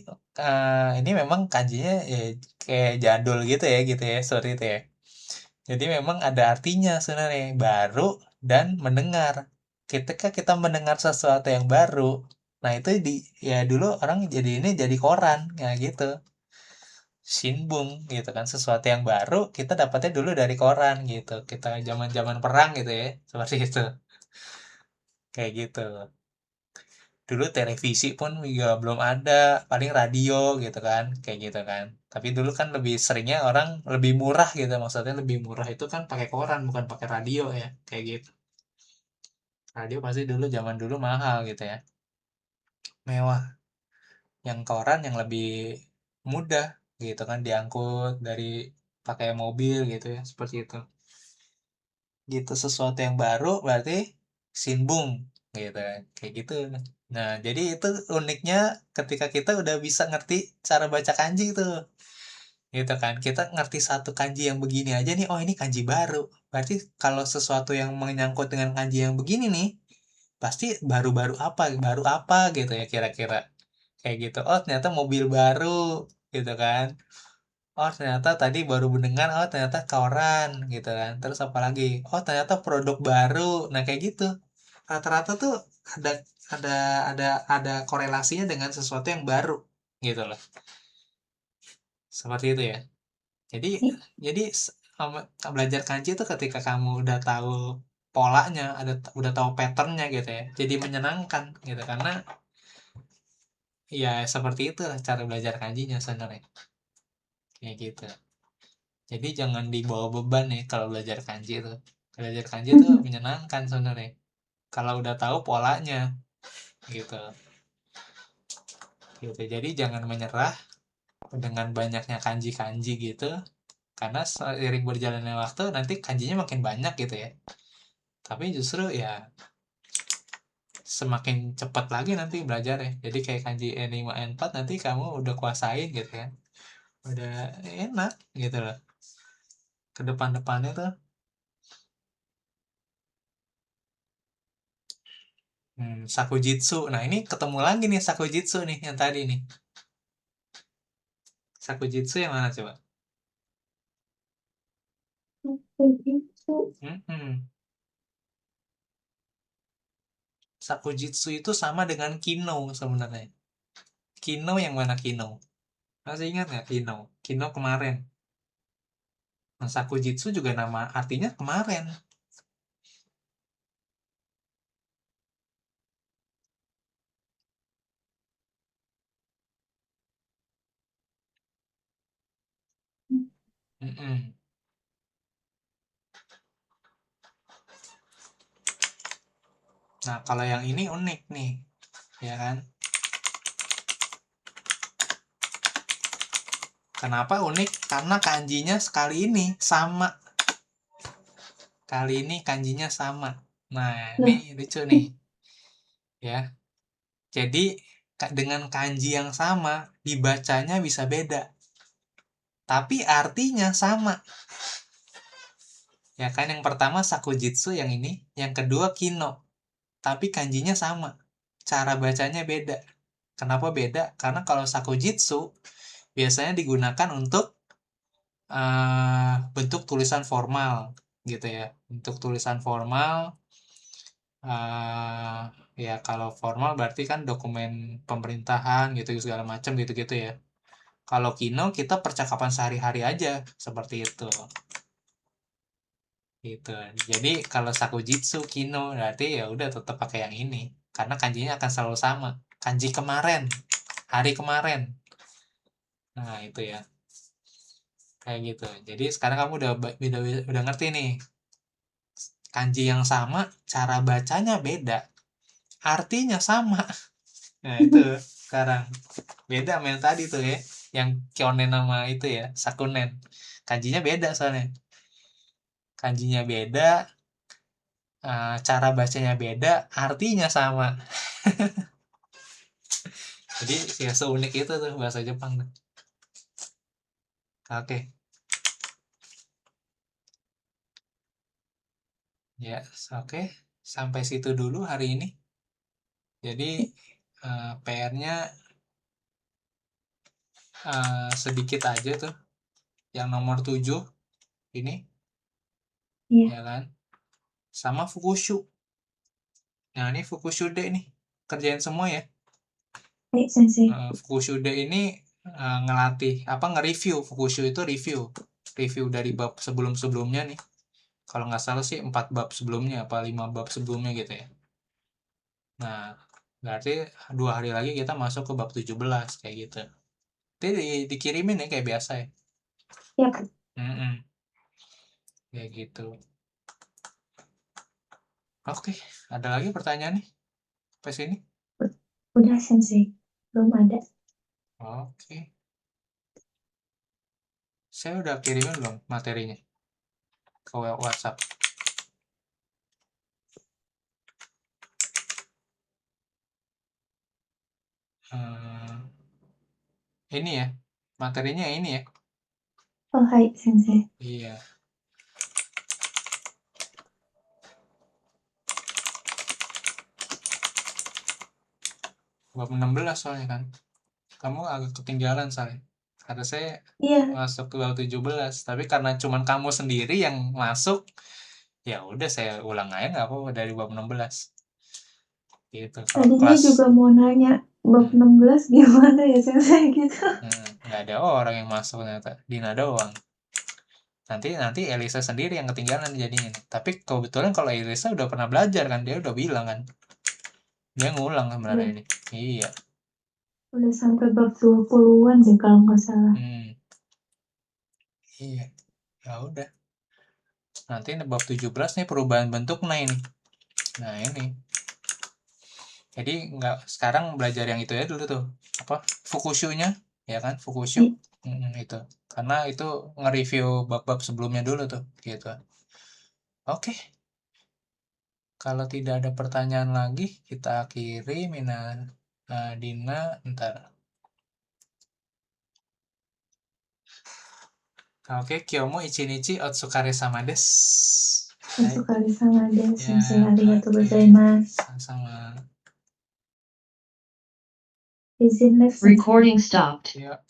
ini memang kanjinya ya, kayak jadul gitu ya, seperti itu ya. Jadi memang ada artinya sebenarnya, baru dan mendengar. Ketika kita mendengar sesuatu yang baru, nah itu ya dulu orang jadi ini jadi koran, ya gitu. Sinbung gitu kan, sesuatu yang baru kita dapatnya dulu dari koran gitu. Kita zaman-zaman perang gitu ya, seperti itu. Kayak gitu. Dulu televisi pun juga belum ada, paling radio gitu kan, kayak gitu kan. Tapi dulu kan lebih seringnya orang lebih murah gitu, maksudnya lebih murah itu kan pakai koran bukan pakai radio ya, kayak gitu. Radio pasti dulu zaman dulu mahal gitu ya, mewah. Yang koran yang lebih mudah gitu kan, diangkut dari pakai mobil gitu ya, seperti itu. Gitu, sesuatu yang baru berarti sinbung gitu kan, kayak gitu. Nah, jadi itu uniknya ketika kita udah bisa ngerti cara baca kanji tuh, gitu kan. Kita ngerti satu kanji yang begini aja nih, oh ini kanji baru. Berarti kalau sesuatu yang menyangkut dengan kanji yang begini nih, pasti baru apa gitu ya kira-kira. Kayak gitu. Oh, ternyata mobil baru gitu kan. Oh, ternyata tadi baru mendengar, oh ternyata koran gitu kan. Terus apa lagi? Oh, ternyata produk baru. Nah, kayak gitu. Rata-rata tuh ada ada ada korelasinya dengan sesuatu yang baru gitu loh. Seperti itu ya. Jadi i- jadi belajar kanji itu ketika kamu udah tahu polanya, udah tahu patternnya gitu ya. Jadi menyenangkan gitu karena ya seperti itu lah cara belajar kanjinya sebenarnya. Kayak gitu. Jadi jangan dibawa beban nih kalau belajar kanji itu. Belajar kanji itu menyenangkan sebenarnya. Kalau udah tahu polanya gitu. Gitu. Jadi jangan menyerah dengan banyaknya kanji-kanji gitu. Karena seiring berjalannya waktu nanti kanjinya makin banyak gitu ya. Tapi justru ya semakin cepat lagi nanti belajar ya. Jadi kayak kanji N5 N4 nanti kamu udah kuasain gitu ya. Udah enak gitu loh. Ke depan-depannya tuh. Sakujitsu. Nah, ini ketemu lagi nih Sakujitsu nih yang tadi nih. Sakujitsu yang mana coba? itu. Mm-mm. Sakujitsu itu sama dengan Kino sebenarnya. Kino yang mana Kino? Masih ingat nggak Kino? Kino kemarin. Nah, Sakujitsu juga nama artinya kemarin. Mm-mm. Nah, kalau yang ini unik nih, ya kan? Kenapa unik? Karena kanjinya sekali ini sama. Kali ini kanjinya sama. Nah, Loh, ini lucu nih. Ya. Jadi, dengan kanji yang sama, dibacanya bisa beda. Tapi artinya sama. Ya kan, yang pertama sakujitsu yang ini, yang kedua kino. Tapi kanjinya sama. Cara bacanya beda. Kenapa beda? Karena kalau sakujitsu biasanya digunakan untuk bentuk tulisan formal gitu ya. Bentuk tulisan formal, ya kalau formal berarti kan dokumen pemerintahan gitu segala macam gitu-gitu ya. Kalau kino kita percakapan sehari-hari aja seperti itu. Gitu. Jadi kalau sakujitsu kino berarti ya udah tetap pakai yang ini karena kanjinya akan selalu sama. Kanji kemarin, hari kemarin. Nah, itu ya. Kayak gitu. Jadi sekarang kamu udah ngerti nih. Kanji yang sama, cara bacanya beda. Artinya sama. Nah, itu sekarang. Beda sama yang tadi tuh ya. Yang kyonen sama itu ya, sakunen. Kanjinya beda soalnya. Kanjinya beda, cara bacanya beda, artinya sama. Jadi ya seunik itu tuh bahasa Jepang. Oke. Ya, oke. Sampai situ dulu hari ini. Jadi PR-nya sedikit aja tuh. Yang nomor 7 ini, iya, ya kan? Sama Fukushu. Nah, ini Fukushude nih. Kerjain semua ya. baik Sensei. Fukushude ini ngelatih, nge-review. Fukushu itu review. Review dari bab sebelum-sebelumnya nih. Kalau nggak salah sih 4 bab sebelumnya, apa 5 bab sebelumnya gitu ya. Nah, berarti 2 hari lagi kita masuk ke bab 17, kayak gitu. Jadi dikirimin ya kayak biasa ya. Siap. Kayak gitu. Oke, ada lagi pertanyaan nih? Sampai sini? Udah Sensei, belum ada. Oke. Saya udah kirimin belum materinya ke WhatsApp? Ini ya, materinya ini ya. Oh, hai Sensei. Iya. Bab 16 soalnya kan. Kamu agak ketinggalan soalnya. Kata saya Iya, masuk ke bab 17, tapi karena cuman kamu sendiri yang masuk, ya udah saya ulang aja nggak apa-apa dari bab 16. Gitu. Kalau tadinya kelas juga mau nanya bab 16 gimana ya Sensei gitu. nggak ada orang yang masuk ternyata. Dina doang. Nanti Elisa sendiri yang ketinggalan jadinya. Tapi kebetulan kalau Elisa udah pernah belajar kan, dia udah bilang kan. Dia ngulang sebenarnya ini. Iya. Udah sampai bab 20-an sih kalau nggak salah. Iya. Ya udah. Nanti bab 17 nih perubahan bentuk ini. Nah, ini. Jadi nggak sekarang belajar yang itu ya dulu tuh. Apa? Fukushu-nya, ya kan? Fukushu. Itu. Karena itu nge-review bab-bab sebelumnya dulu tuh, gitu. Oke. Kalau tidak ada pertanyaan lagi, kita akhiri Dina, ntar. Oke, Kyomo Ichinichi Otsukare sama desu. Otsukare sama desu, Sensei. Ya, Arigatou oke. gozaimasu. Sama. Izin live, Sensei. Recording stopped. Ya.